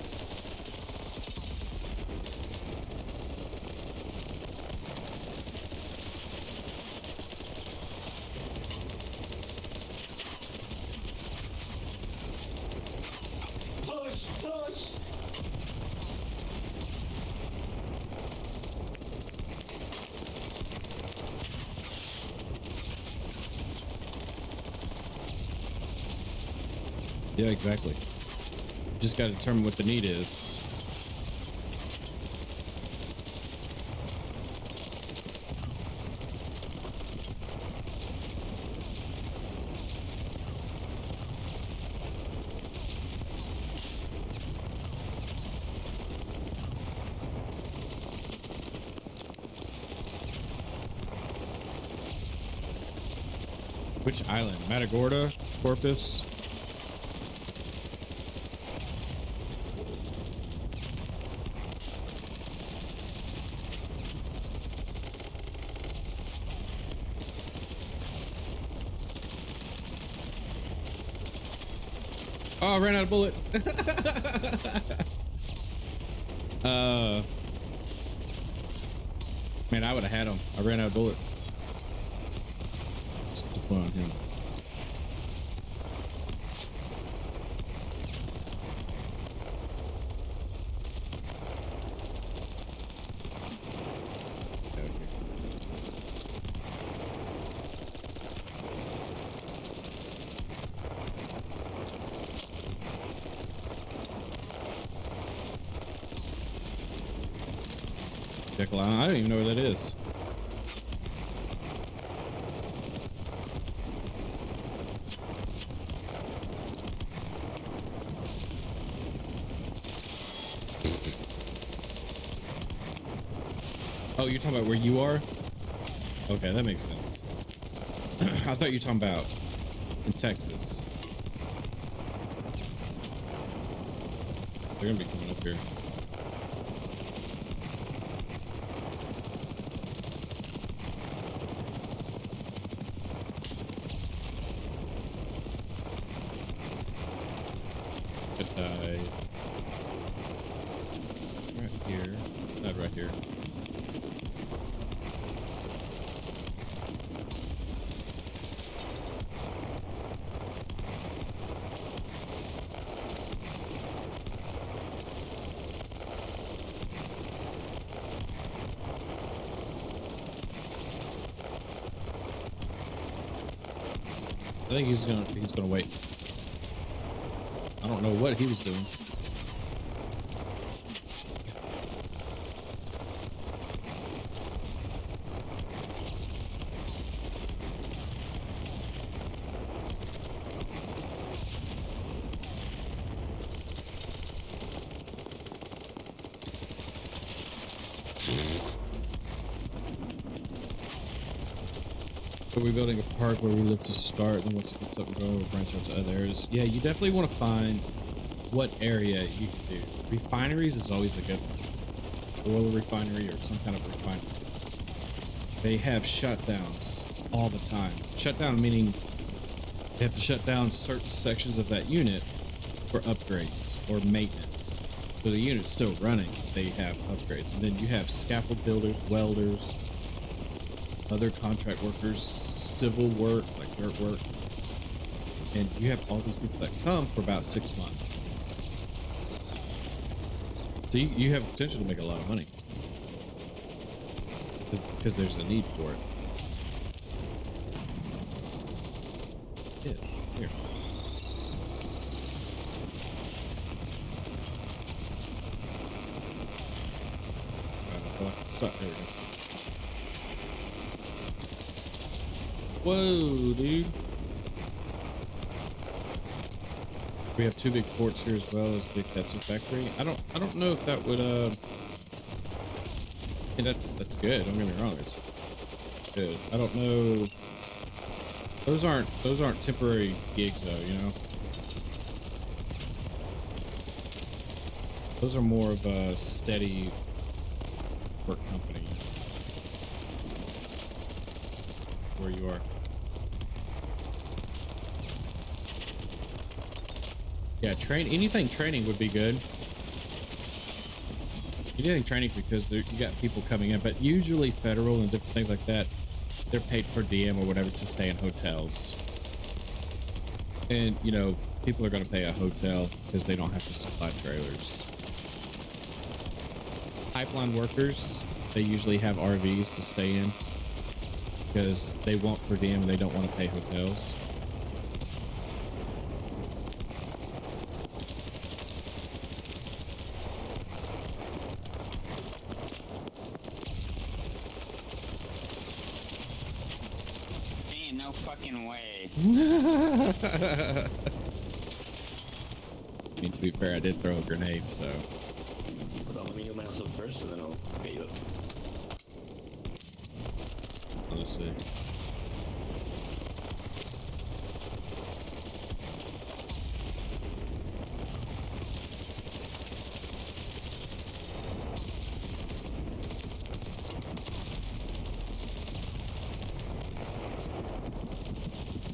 Yeah, exactly. Just got to determine what the need is. Which island? Matagorda? Corpus? Oh, I ran out of bullets. Man, I would have had him. I ran out of bullets. What's the point on him? Jekyll Island. I don't even know where that is. Oh, you're talking about where you are? Okay, that makes sense. I thought you were talking about in Texas. They're gonna be coming up here. Could die right here. Not right here. I think he's gonna wait. I don't know what he was doing. So we're building a park where we live to start, and once it gets up and going, we'll branch out to other areas. Yeah, you definitely want to find what area you can do. Refineries is always a good one. Oil refinery or some kind of refinery. They have shutdowns all the time. Shutdown meaning they have to shut down certain sections of that unit for upgrades or maintenance. So the unit's still running, they have upgrades. And then you have scaffold builders, welders, other contract workers, civil work, like dirt work. And you have all these people that come for about 6 months. So you have potential to make a lot of money. Because there's a need for it. Yeah, here. Stop, there we go. Whoa, dude. We have 2 big ports here as well as big Tetsu factory. I don't know if that would yeah, that's good. Don't get me wrong, it's good. I don't know. Those aren't temporary gigs though, you know. Those are more of a steady work company where you are. Yeah, anything training would be good. Anything training because you got people coming in, but usually federal and different things like that, they're paid per diem or whatever to stay in hotels. And, you know, people are going to pay a hotel because they don't have to supply trailers. Pipeline workers, they usually have RVs to stay in because they want per diem and they don't want to pay hotels. Ain't no fucking way. I mean, to be fair, I did throw a grenade, so. Hold on, let me heal myself first and then I'll get you up. Let's see.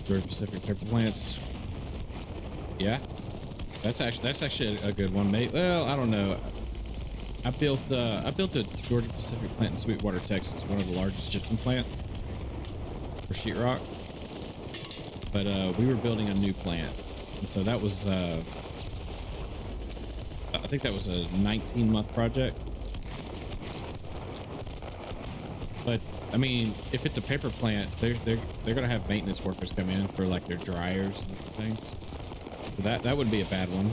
Very specific type of plants. Yeah, that's actually a good one, mate. Well, I don't know. I built a Georgia Pacific plant in Sweetwater, Texas, one of the largest gypsum plants for sheetrock. But we were building a new plant, and so that was I think that was a 19-month project. But I mean, if it's a paper plant, they're gonna have maintenance workers come in for like their dryers and things. So that would be a bad one.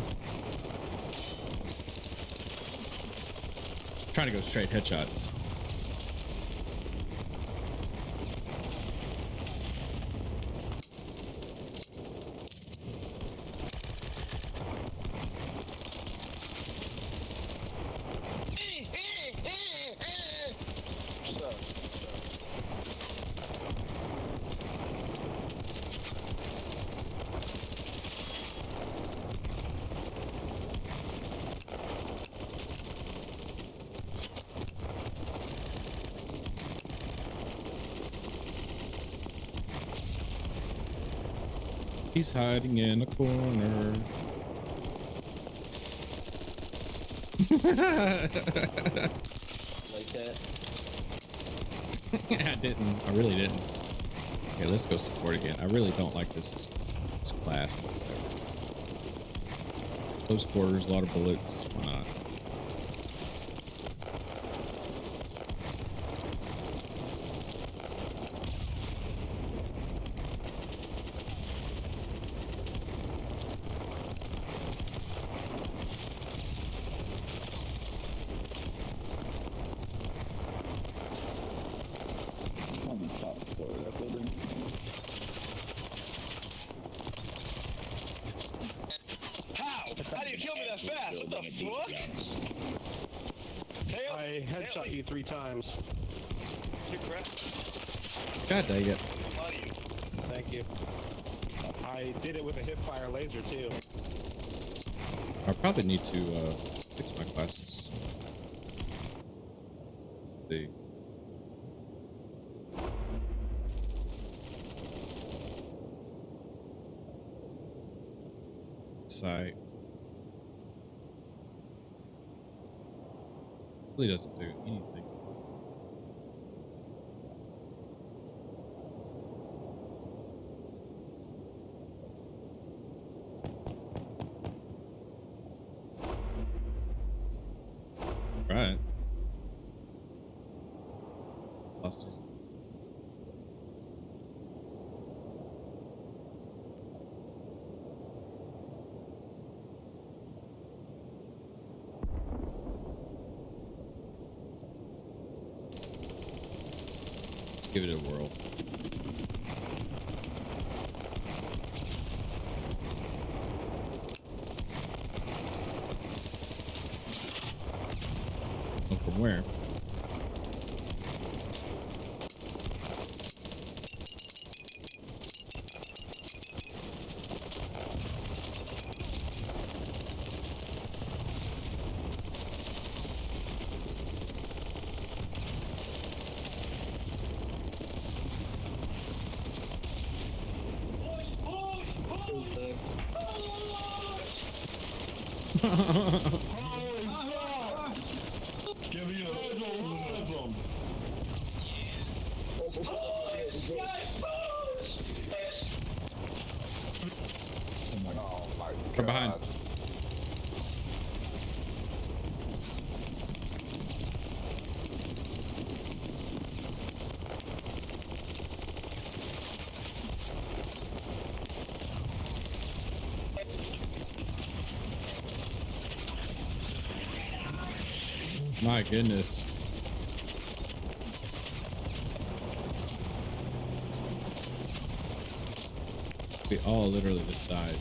Trying to go straight headshots. He's hiding in a corner. Like that. I didn't. I really didn't. Okay, let's go support again. I really don't like this class, but whatever. Close quarters, a lot of bullets. Why not? On the top floor of that building. How? How do you kill me that fast? What the fuck? Tail? I headshot you 3 times. You crap. God dang it. How do you? Thank you. I did it with a hipfire laser too. I probably need to fix my glasses. See. Sight. Really doesn't do anything. Right. Lost his. Let's give it a whirl. Oh, from where? Give me a rhythm. From behind. My goodness. We all literally just died.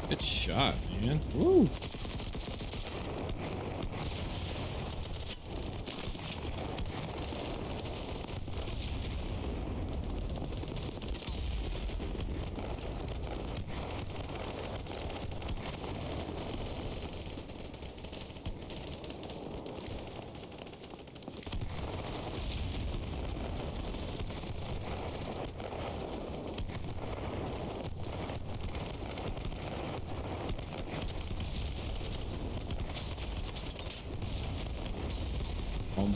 Good shot, man. Woo.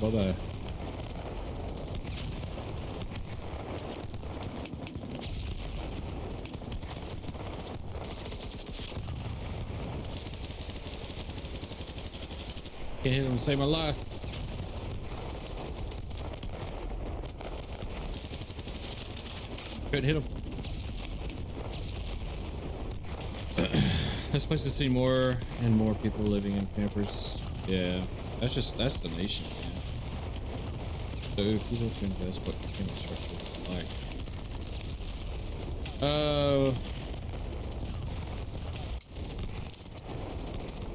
Bye-bye. Can't hit him to save my life. Couldn't hit him. This place has seen more and more people living in campers. Yeah, that's the nation, man. So if you want to invest, what payment structure would you like?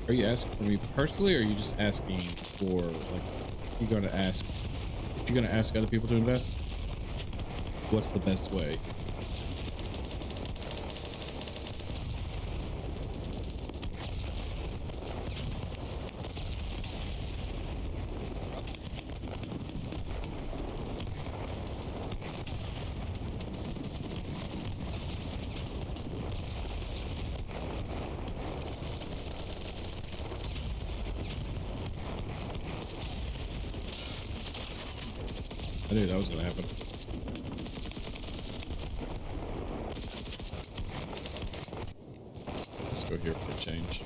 Are you asking for me personally, or are you just asking for, like, you're gonna ask if you're gonna ask other people to invest? What's the best way? I knew that was gonna happen. Let's go here for a change.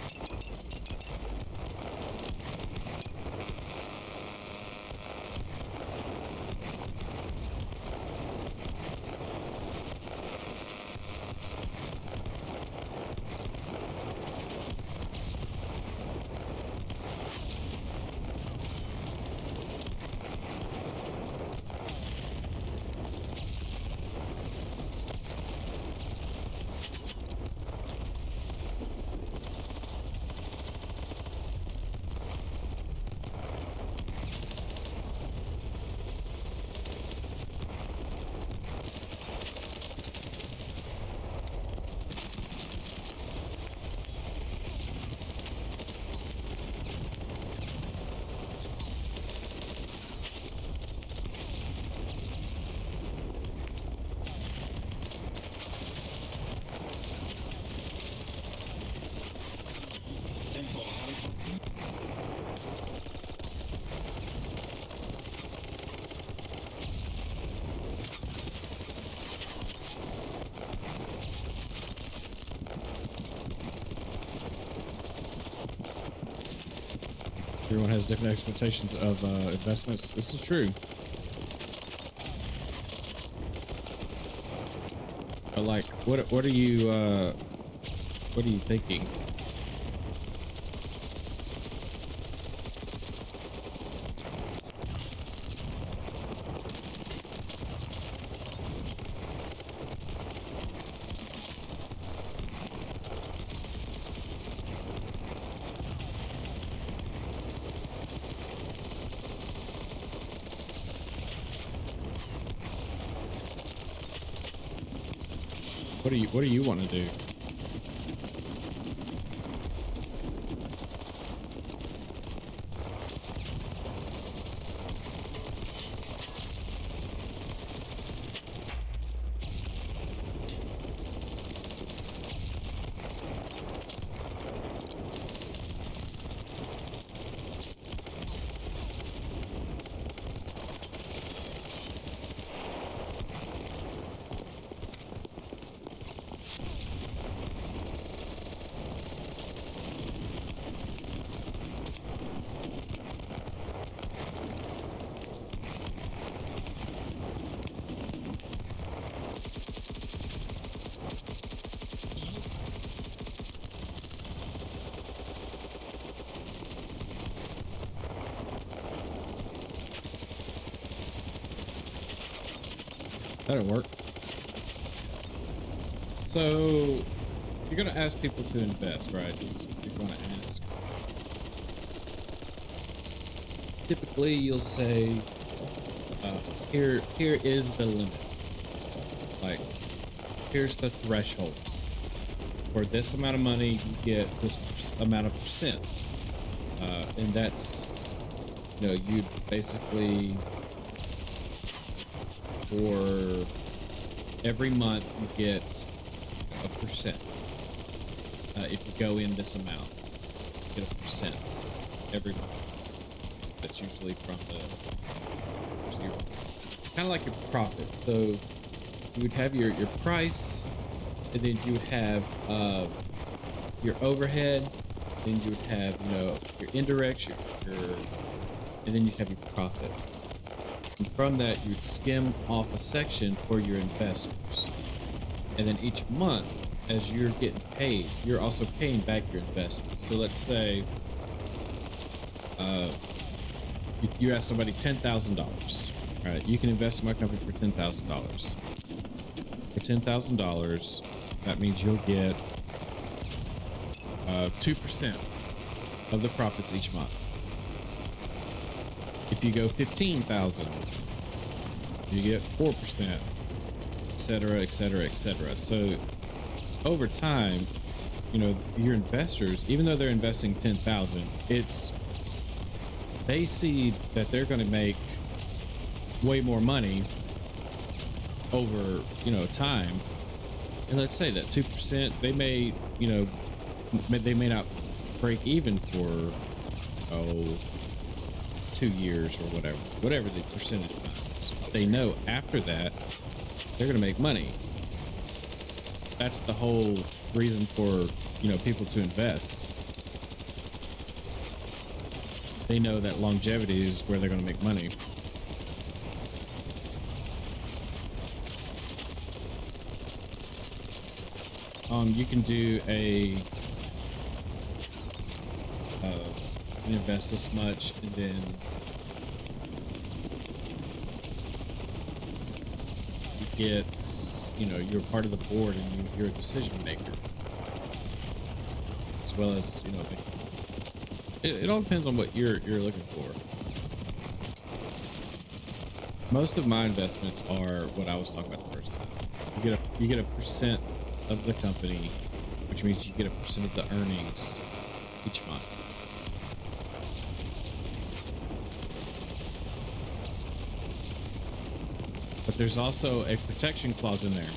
Everyone has different expectations of investments. This is true. But like, what are you thinking? What do you want to do? That'll work. So you're gonna ask people to invest, right? You're gonna ask. Typically, you'll say, "Here is the limit. Like, here's the threshold. For this amount of money, you get this amount of percent." And that's, you know, you basically, for every month, you get a percent. If you go in this amount, you get a percent every month. That's usually from kind of like your profit. So you would have your price, and then you would have your overhead, then you would have, you know, your indirects, and then you have your profit. And from that, you would skim off a section for your investors. And then each month, as you're getting paid, you're also paying back your investors. So let's say you ask somebody $10,000, right? You can invest in my company for $10,000. For $10,000, that means you'll get 2% of the profits each month. If you go 15,000, you get 4%, etc., etc., etc. So over time, you know, your investors, even though they're investing 10,000, they see that they're going to make way more money over, you know, time. And let's say that 2%, they may, you know, they may not break even for 2 years or whatever the percentage is. They know after that they're going to make money. That's the whole reason for, you know, people to invest. They know that longevity is where they're going to make money. You can do you invest this much, and then you get, you know, you're part of the board, and you're a decision maker, as well as, you know, it all depends on what you're looking for. Most of my investments are what I was talking about the first time. You get a percent of the company, which means you get a percent of the earnings each month. But there's also a protection clause in there.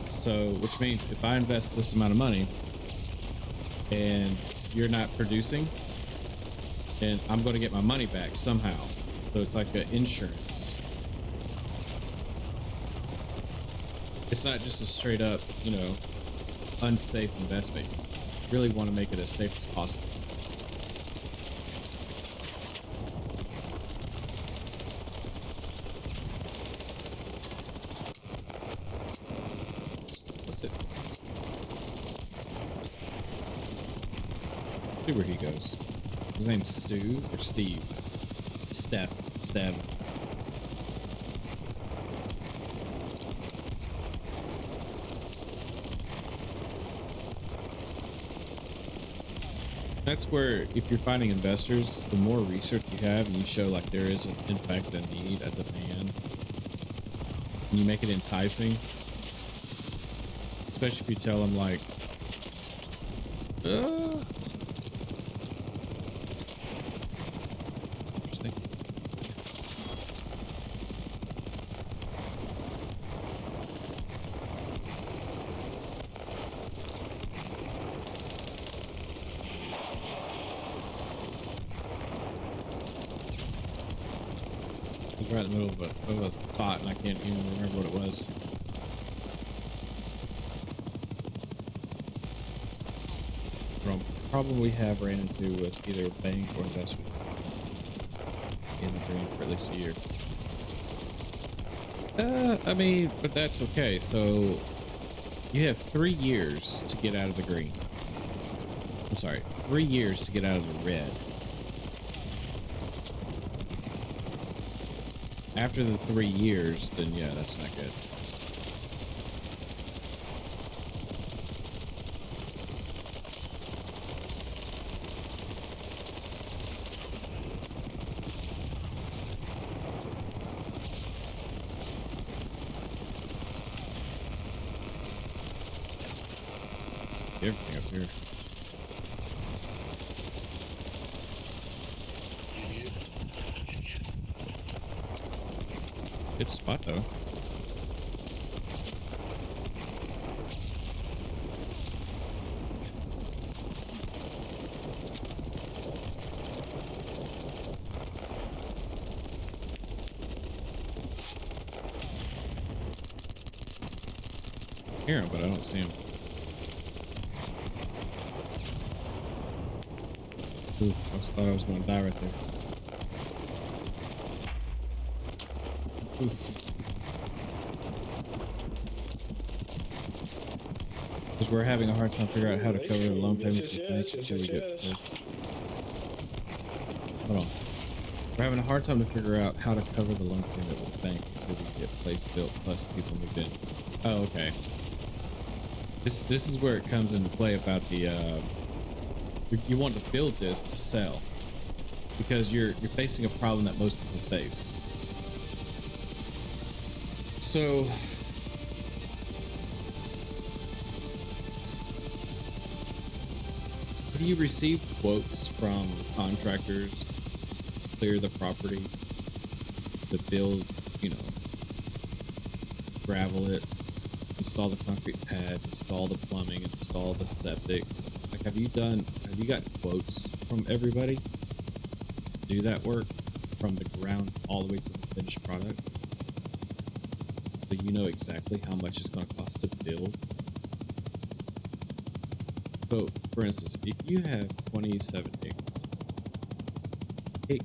So, which means if I invest this amount of money and you're not producing, then I'm going to get my money back somehow. So it's like an insurance. It's not just a straight up, you know, unsafe investment. You really want to make it as safe as possible. What's it? See where he goes. His name's Stu or Steve. Stab. That's where, if you're finding investors, the more research you have and you show like there is in fact a need, a demand, and you make it enticing, especially if you tell them like, interesting. Right in the middle of a thought, and I can't even remember what it was. What I'll probably have ran into with either bank or investment in the green for at least a year. I mean, but that's okay. So you have 3 years to get out of the green. I'm sorry, 3 years to get out of the red. After the 3 years, then yeah, that's not good. see everything up here. Good spot though. Hear him, but I don't see him. Ooh, I just thought I was going to die right there. Oof. Because we're having a hard time figuring out how to cover the loan payments with the bank until we get this. Hold on. We're having a hard time to figure out how to cover the loan payment with the bank until we get place built plus people moved in. Oh, okay. This is where it comes into play about the you want to build this to sell because you're facing a problem that most people face. So do you receive quotes from contractors to clear the property, to build, you know, gravel it, install the concrete pad, install the plumbing, install the septic? Like, have you got quotes from everybody to do that work from the ground all the way to the finished product? So you know exactly how much it's going to cost to build. So, for instance, if you have 27 acres, take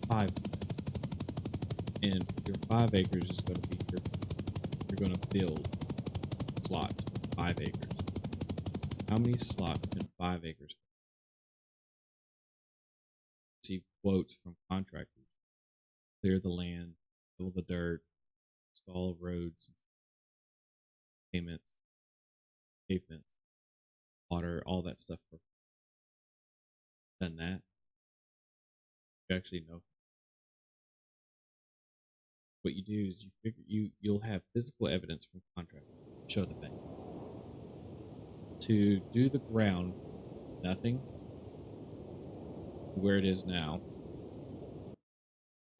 5 of them, and your 5 acres is going to be you're going to build slots for 5 acres. How many slots can 5 acres? Receive quotes from contractors, clear the land, fill the dirt, install roads, payments, pavements, water, all that stuff. Done that, you actually know. What you do is you figure you'll have physical evidence from contractors, show the bank. To do the ground, nothing where it is now.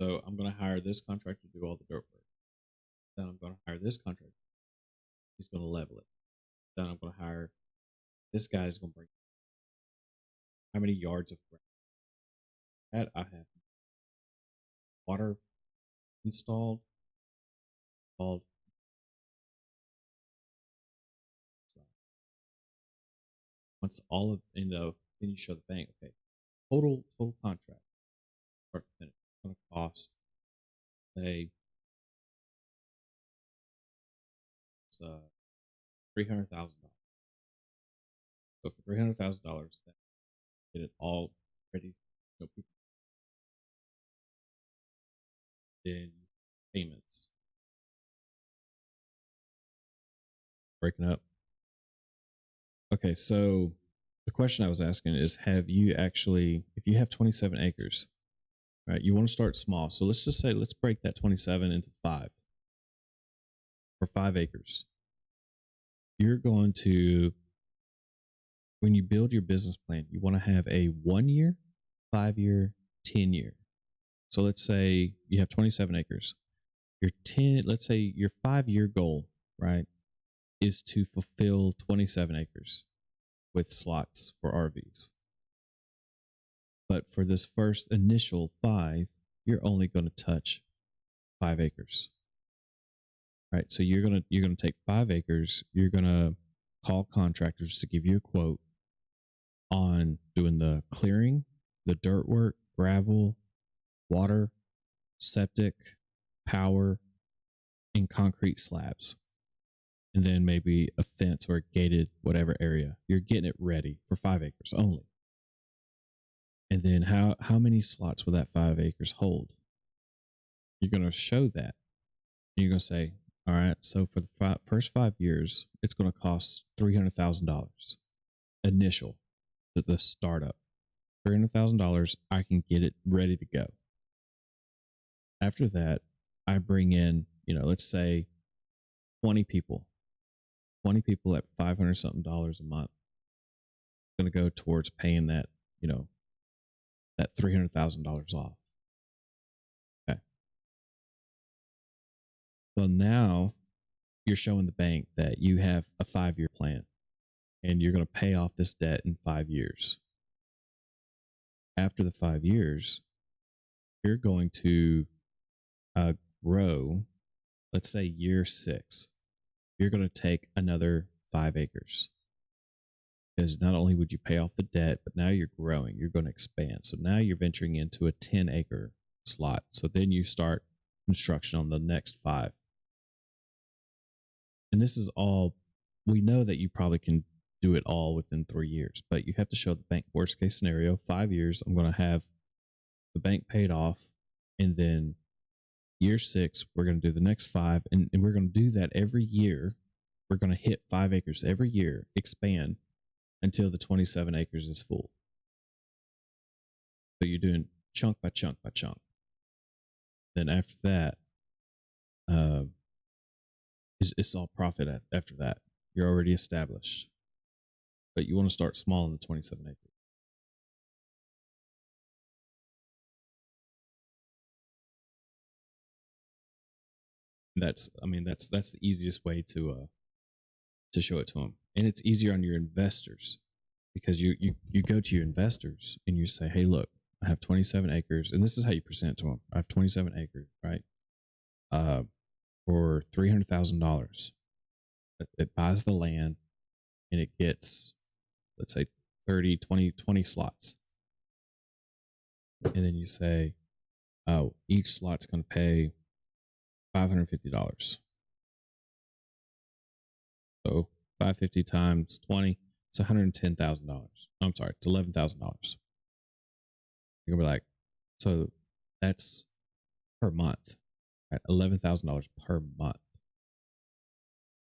So I'm going to hire this contractor to do all the dirt work. Then I'm going to hire this contractor. He's going to level it. Then I'm going to hire this guy is going to bring how many yards of ground. That I have water installed. Once all of then you show the bank, okay, total contract start to finish, it's going to cost, say, it's $300,000. So for $300,000, get it all ready. You know, people, then payments. Breaking up. Okay, so the question I was asking is, have you actually, if you have 27 acres, right, you want to start small. So let's just say, let's break that 27 into 5 for 5 acres. You're going to, when you build your business plan, you want to have a 1 year, 5 year, 10 year. So let's say you have 27 acres. Let's say your 5-year goal, right, is to fulfill 27 acres with slots for RVs. But for this first initial 5, you're only going to touch 5 acres. Right? So you're going to take 5 acres, you're going to call contractors to give you a quote on doing the clearing, the dirt work, gravel, water, septic, power, and concrete slabs. And then maybe a fence or a gated whatever area. You're getting it ready for 5 acres only. And then how many slots will that 5 acres hold? You're going to show that. And you're going to say, all right, so for the first 5 years, it's going to cost $300,000 initial, the startup. $300,000, I can get it ready to go. After that, I bring in, let's say 20 people 20 people at $500 something a month. Going to go towards paying that, you know, that $300,000 off. Okay. Well, now you're showing the bank that you have a 5-year plan and you're going to pay off this debt in 5 years. After the 5 years, you're going to grow. Let's say year 6, you're going to take another 5 acres. Because not only would you pay off the debt, but now you're growing, you're going to expand. So now you're venturing into a 10-acre slot. So then you start construction on the next 5. And this is all, we know that you probably can do it all within 3 years, but you have to show the bank worst case scenario, 5 years, I'm going to have the bank paid off. And then year 6, we're going to do the next 5. And we're going to do that every year. We're going to hit 5 acres every year, expand until the 27 acres is full. So you're doing chunk by chunk by chunk. Then after that, it's all profit after that. You're already established. But you want to start small in the 27 acres. That's the easiest way to show it to them. And it's easier on your investors because you go to your investors and you say, hey, look, I have 27 acres. And this is how you present it to them. I have 27 acres, right? For $300,000. It buys the land and it gets, let's say 30, 20 slots. And then you say, oh, each slot's going to pay $550. So 550 times 20, it's $110,000. I'm sorry, it's $11,000. You're gonna be like, so that's per month, right? $11,000 per month.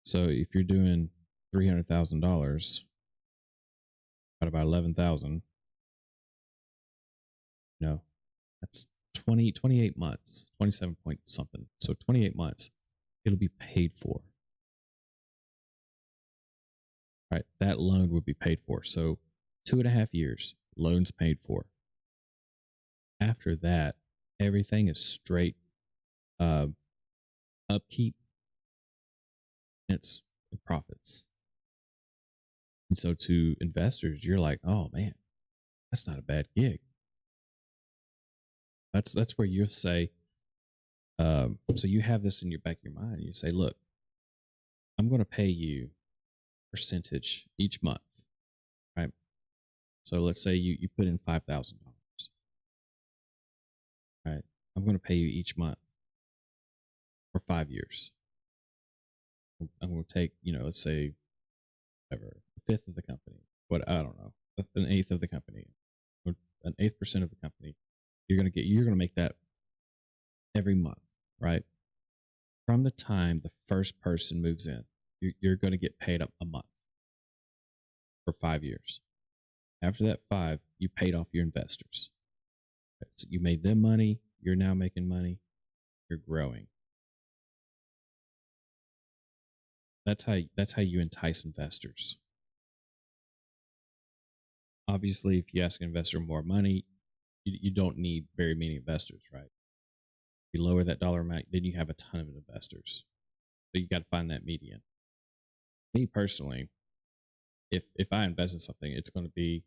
So if you're doing $300,000 divided by 11,000, you know, that's 28 months, 27 point something. So 28 months, it'll be paid for. Right, that loan would be paid for. So 2.5 years, loans paid for. After that, everything is straight upkeep. It's profits. And so to investors, you're like, oh man, that's not a bad gig. That's where you say, so you have this in your back of your mind. You say, look, I'm going to pay you percentage each month, right? So let's say you put in $5,000, right? I'm going to pay you each month for 5 years. I'm going to take, let's say, whatever, a fifth of the company, what I don't know, an eighth of the company, or an 8% of the company. You're going to make that every month, right? From the time the first person moves in, you're going to get paid up a month for 5 years. After that 5, you paid off your investors. So you made them money. You're now making money. You're growing. That's how you entice investors. Obviously, if you ask an investor more money, you don't need very many investors, right? You lower that dollar amount, then you have a ton of investors. So you got to find that median. Me personally, if I invest in something, it's going to be,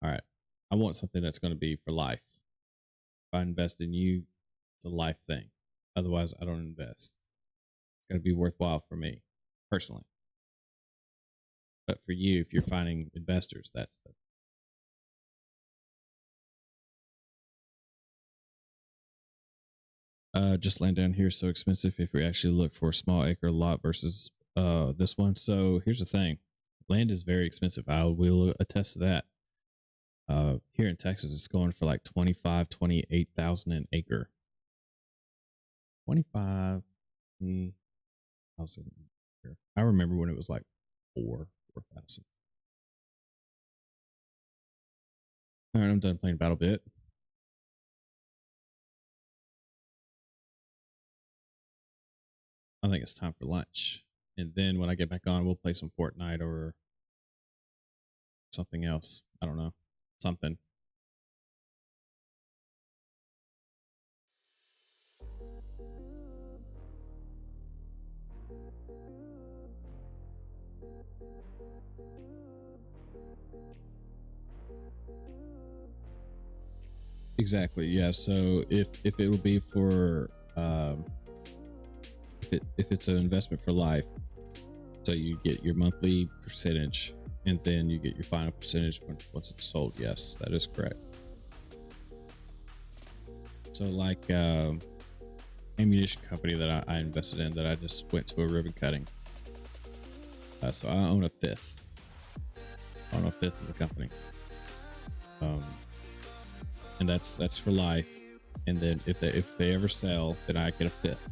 all right, I want something that's going to be for life. If I invest in you, it's a life thing. Otherwise, I don't invest. It's going to be worthwhile for me personally. But for you, if you're finding investors, that's just land down here is so expensive if we actually look for a small acre lot versus this one. So here's the thing. Land is very expensive. I will attest to that. Here in Texas, it's going for like 28,000 an acre. 25,000. I remember when it was like 4,000. All right, I'm done playing BattleBit. I think it's time for lunch. and then when I get back on, we'll play some Fortnite or something else. I don't know, something. Exactly. Yeah. So if it will be for if it's an investment for life, so you get your monthly percentage and then you get your final percentage once it's sold. Yes, that is correct. So like ammunition company that I invested in, that I just went to a ribbon cutting. So I own a fifth. I own a fifth of the company. And that's for life. And then if they ever sell, then I get a fifth.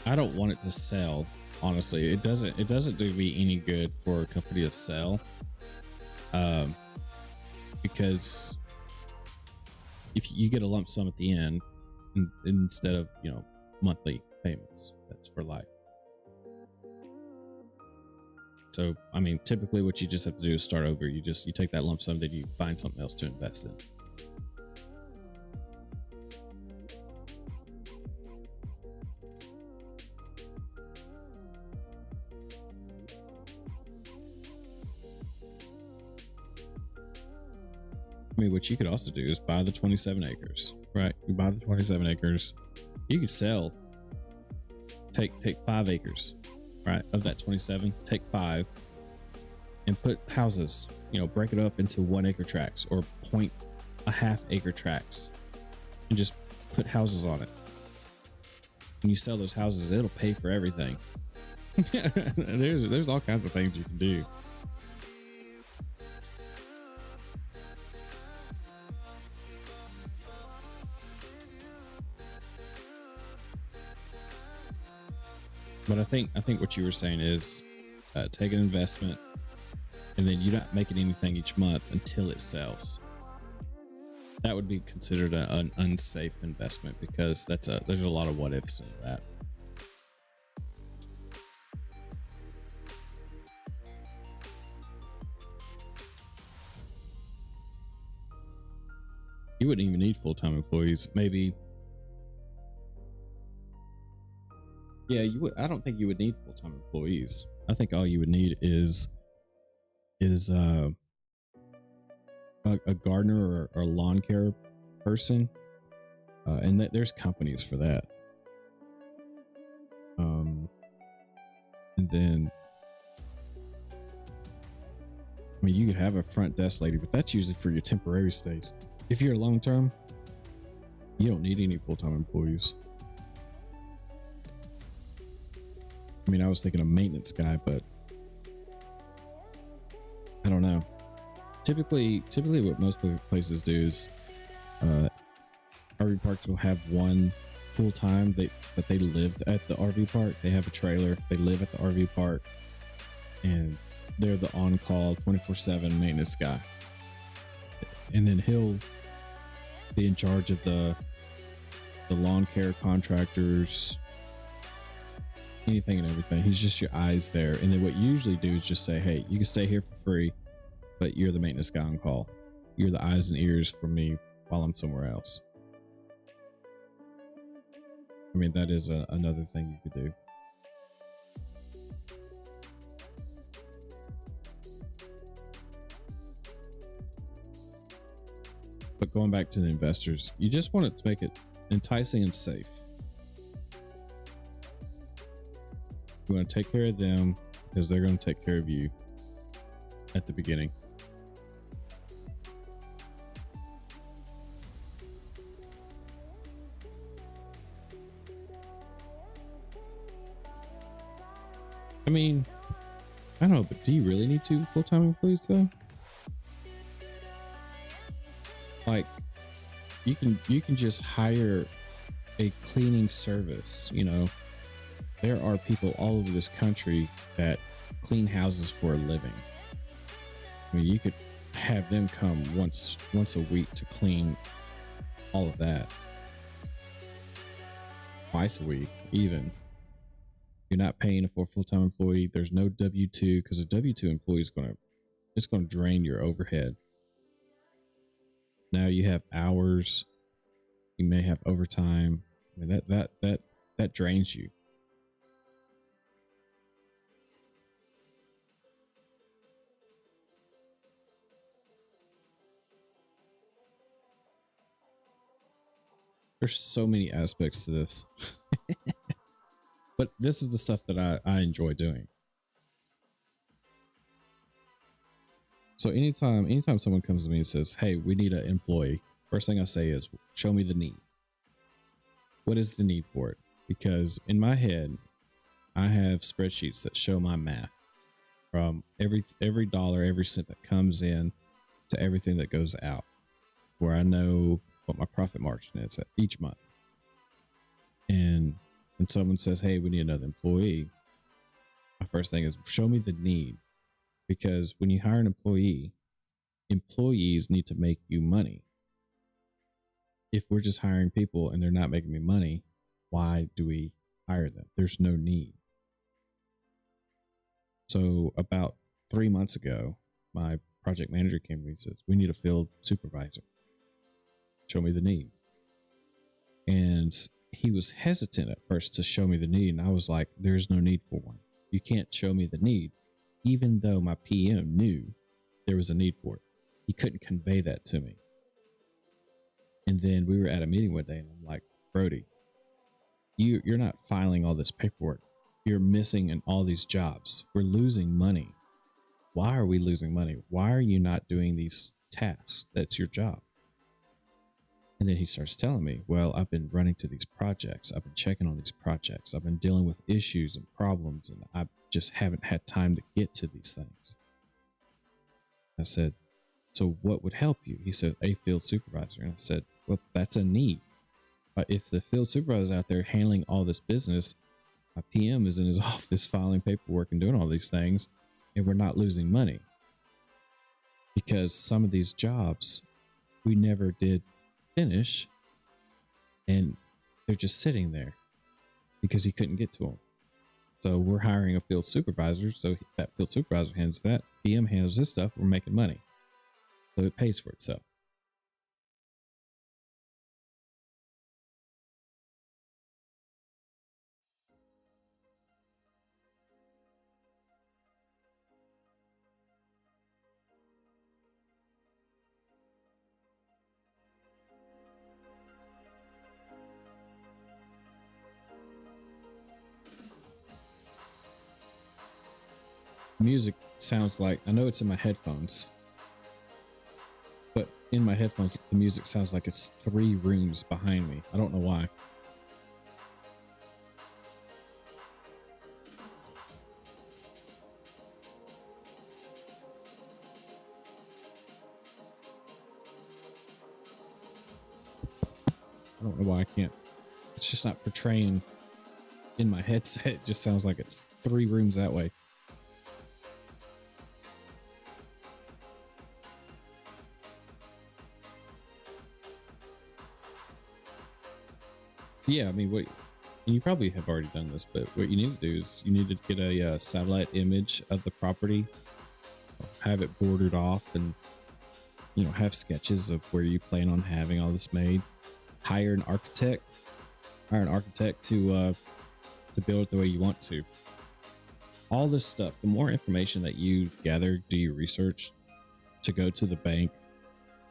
I don't want it to sell, honestly. It doesn't do me any good for a company to sell. Because if you get a lump sum at the end instead of, monthly payments, that's for life. So, I mean, typically what you just have to do is start over. You take that lump sum, then you find something else to invest in. I mean, what you could also do is buy the 27 acres, right? You buy the 27 acres. You could sell, take 5 acres, right? Of that 27, take 5 and put houses, break it up into 1 acre tracts or 0.5 acre tracts and just put houses on it. When you sell those houses, it'll pay for everything. There's all kinds of things you can do. But I think what you were saying is take an investment and then you're not making anything each month until it sells. That would be considered an unsafe investment because there's a lot of what ifs in that. You wouldn't even need full-time employees. Maybe. Yeah, you would. I don't think you would need full-time employees. I think all you would need is a gardener or a lawn care person, and there's companies for that. And then, I mean, you could have a front desk lady, but that's usually for your temporary stays. If you're long-term, you don't need any full-time employees. I mean, I was thinking a maintenance guy, but I don't know. Typically what most places do is RV parks will have one full-time that they live at the RV park. They have a trailer, they live at the RV park, and they're the on-call 24/7 maintenance guy. And then he'll be in charge of the lawn care contractors, anything and everything. He's just your eyes there. And then what you usually do is just say, hey, you can stay here for free, but you're the maintenance guy on call. You're the eyes and ears for me while I'm somewhere else. I mean, that is another thing you could do. But going back to the investors, you just want it to make it enticing and safe. You want to take care of them because they're going to take care of you at the beginning. I mean, I don't know, but do you really need 2 full-time employees though? Like, you can just hire a cleaning service, There are people all over this country that clean houses for a living. I mean, you could have them come once a week to clean all of that. twice a week, even. You're not paying for a full-time employee. There's no W-2 because a W-2 employee is going to drain your overhead. Now you have hours. You may have overtime. I mean, that drains you. There's so many aspects to this. But this is the stuff that I enjoy doing. So anytime someone comes to me and says, hey, we need an employee, first thing I say is, show me the need. What is the need for it? Because in my head, I have spreadsheets that show my math from every dollar, every cent that comes in to everything that goes out, where I know what my profit margin is at each month. And when someone says, hey, we need another employee, my first thing is show me the need. Because when you hire an employee, employees need to make you money. If we're just hiring people and they're not making me money, why do we hire them? There's no need. So about 3 months ago, my project manager came to me and says, we need a field supervisor. Show me the need. And he was hesitant at first to show me the need. And I was like, there's no need for one. You can't show me the need. Even though my PM knew there was a need for it, he couldn't convey that to me. And then we were at a meeting one day and I'm like, Brody, you're not filing all this paperwork. You're missing in all these jobs. We're losing money. Why are we losing money? Why are you not doing these tasks? That's your job. And then he starts telling me, well, I've been running to these projects. I've been checking on these projects. I've been dealing with issues and problems, and I just haven't had time to get to these things. I said, so what would help you? He said, a field supervisor. And I said, well, that's a need. But if the field supervisor is out there handling all this business, my PM is in his office filing paperwork and doing all these things, and we're not losing money. Because some of these jobs we never did finish, and they're just sitting there because he couldn't get to them. So we're hiring a field supervisor. So that field supervisor handles that. PM handles this stuff. We're making money. So it pays for itself. Music sounds like, I know it's in my headphones, but in my headphones the music sounds like it's 3 rooms behind me. I don't know why. I don't know why I can't. It's just not portraying in my headset. It just sounds like it's 3 rooms that way. Yeah, I mean, what you probably have already done this, but what you need to do is you need to get a satellite image of the property, have it bordered off, and have sketches of where you plan on having all this made. Hire an architect to build it the way you want to. All this stuff. The more information that you gather, do your research to go to the bank.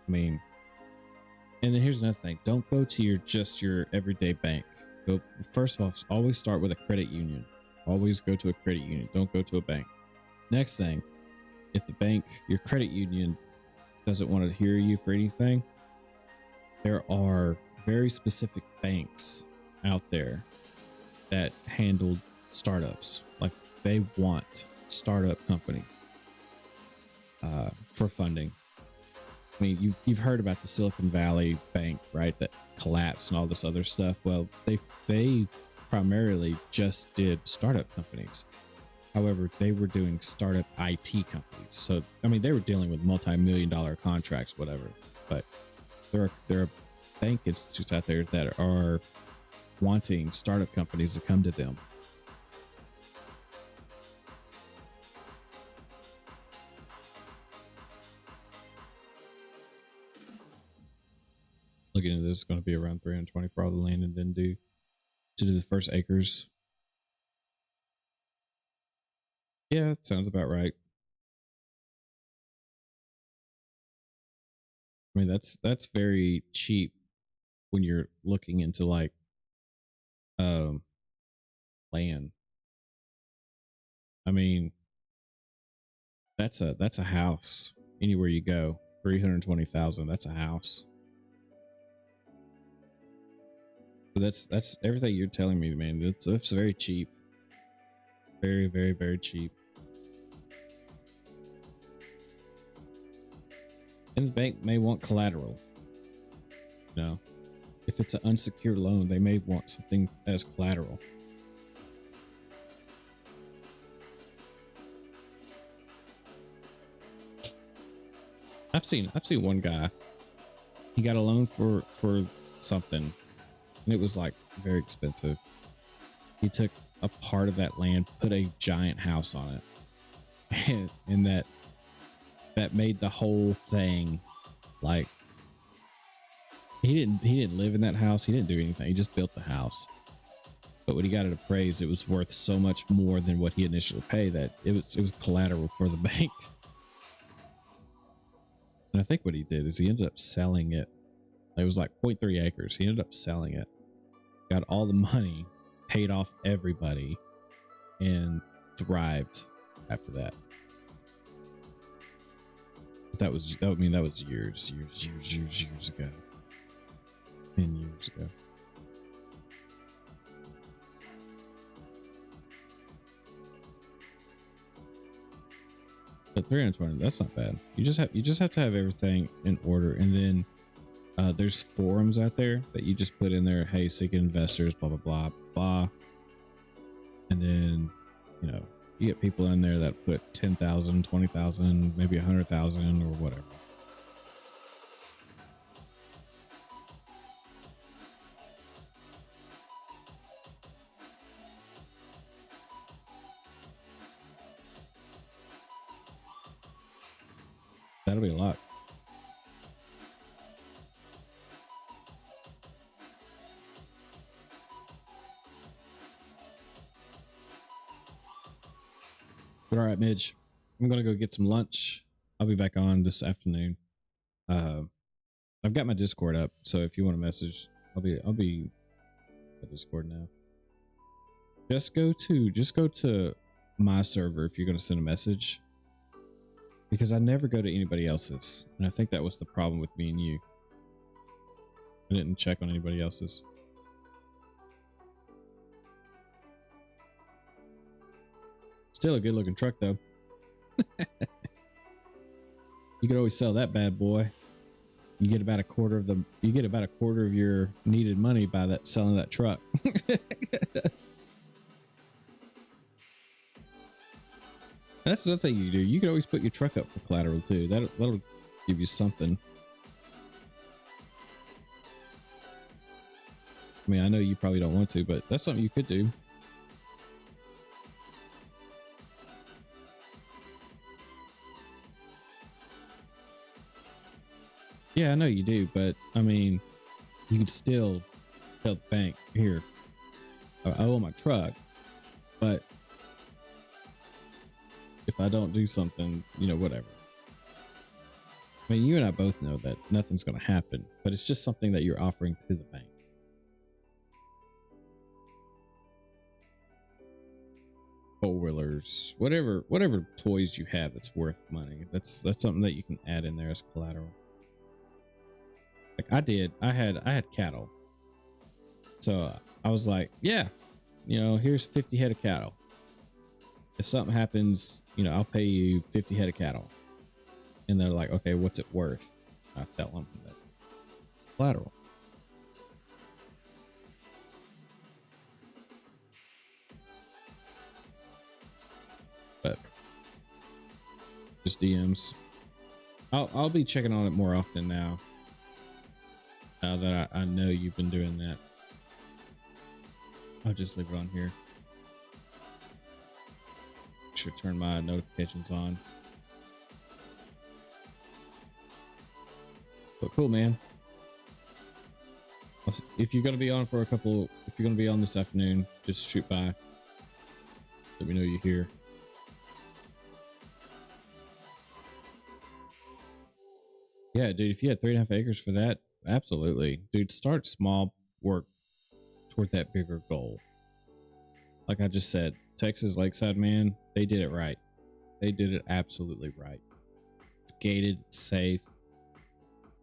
I mean. And then here's another thing. Don't go to your everyday bank. Go, first of all, always start with a credit union. Always go to a credit union. Don't go to a bank. Next thing, if the bank, your credit union, doesn't want to hear you for anything, there are very specific banks out there that handle startups. Like, they want startup companies for funding. I mean, you've heard about the Silicon Valley Bank, right? That collapsed and all this other stuff. Well, they primarily just did startup companies. However, they were doing startup IT companies. So, I mean, they were dealing with multi-million-dollar contracts, whatever. But there are bank institutes out there that are wanting startup companies to come to them. Looking at this, it's going to be around 320 for all the land, and then do the first acres. Yeah, that sounds about right. I mean, that's very cheap when you're looking into like land. I mean, that's a house anywhere you go. 320,000, that's a house. So that's everything you're telling me, man. It's very cheap. Very, very, very cheap. And the bank may want collateral. You know, if it's an unsecured loan, they may want something as collateral. I've seen one guy. He got a loan for something, and it was like very expensive. He took a part of that land, put a giant house on it, and that made the whole thing like he didn't live in that house. He didn't do anything. He just built the house. But when he got it appraised, it was worth so much more than what he initially paid that it was collateral for the bank. And I think what he did is he ended up selling it. It was like 0.3 acres. He ended up selling it, got all the money, paid off everybody, and thrived after that. But that was years ago. 10 years ago. But 320, that's not bad. You just have to have everything in order, and then there's forums out there that you just put in there, hey, seeking investors, blah blah blah blah, and then you know you get people in there that put 10,000, 20,000, maybe 100,000 or whatever. That'll be a lot. But all right, Midge, I'm gonna go get some lunch. I'll be back on this afternoon. I've got my Discord up, so if you want to message, I'll be at Discord now. Just go to my server if you're gonna send a message, because I never go to anybody else's, and I think that was the problem with me and you. I didn't check on anybody else's. Still a good looking truck though. You could always sell that bad boy. You get about a quarter of your needed money by that selling that truck. That's another thing you do. You can always put your truck up for collateral too. That'll give you something. I mean, I know you probably don't want to, but that's something you could do. Yeah, I know you do, but I mean, you could still tell the bank, here, I owe my truck, but if I don't do something, you know, whatever. I mean, you and I both know that nothing's going to happen, but it's just something that you're offering to the bank. Four-wheelers, whatever toys you have that's worth money. That's something that you can add in there as collateral. Like I had cattle. So I was like, yeah, you know, here's 50 head of cattle. If something happens, you know, I'll pay you 50 head of cattle. And they're like, okay, what's it worth? I tell them that collateral. But just DMs. I'll be checking on it more often now. Now that I know you've been doing that. I'll just leave it on here. Should turn my notifications on. But cool, man. If you're gonna be on for if you're gonna be on this afternoon, just shoot by. Let me know you're here. Yeah, dude, if you had 3.5 acres for that, absolutely. Dude, start small, work toward that bigger goal. Like I just said, Texas Lakeside, man, they did it right. They did it absolutely right. It's gated, safe.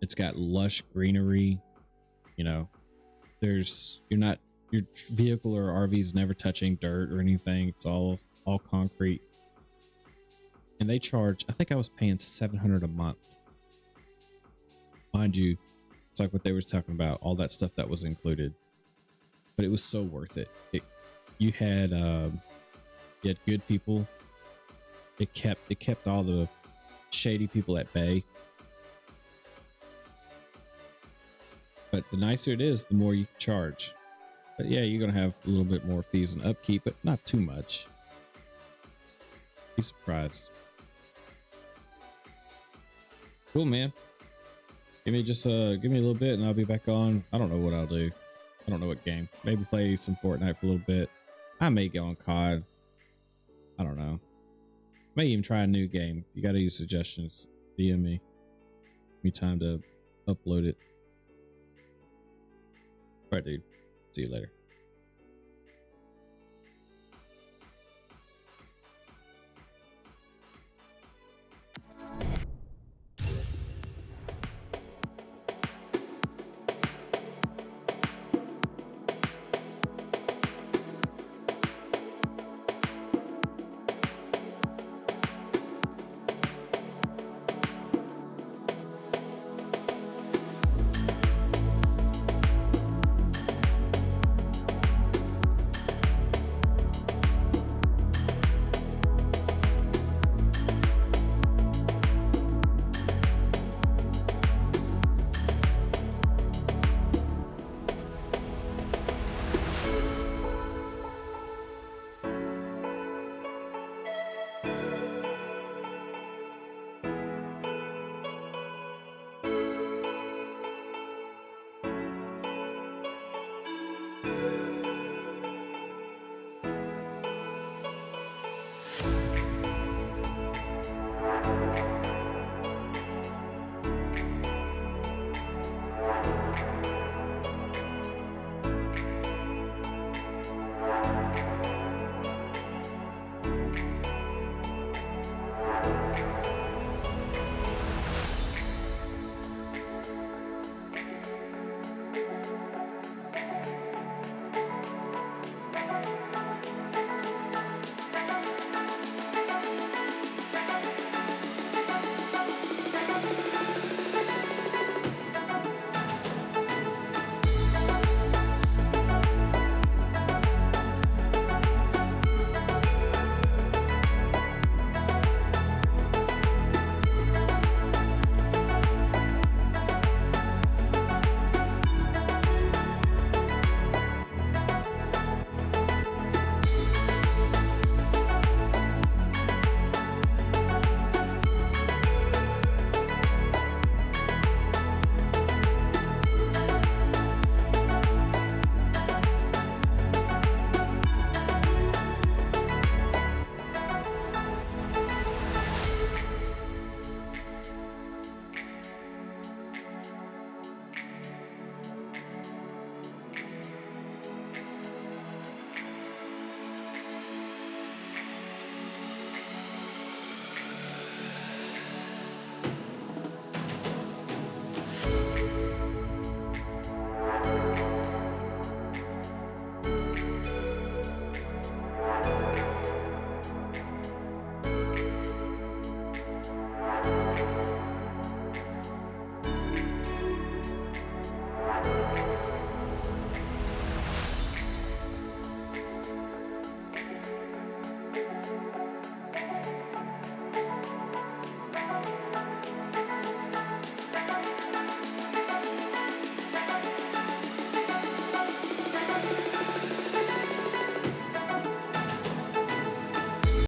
It's got lush greenery. You know, your vehicle or RV is never touching dirt or anything. It's all concrete. And they charge, I think I was paying $700 a month. Mind you, it's like what they were talking about, all that stuff that was included. But it was so worth it. You had good people. It kept all the shady people at bay. But the nicer it is, the more you charge. But yeah, you're gonna have a little bit more fees and upkeep, but not too much. Be surprised. Cool, man. Give me a little bit and I'll be back on. I don't know what I'll do. I don't know what game. Maybe play some Fortnite for a little bit. I may go on COD. I don't know. May even try a new game. If you got any suggestions, DM me. Give me time to upload it. All right, dude. See you later.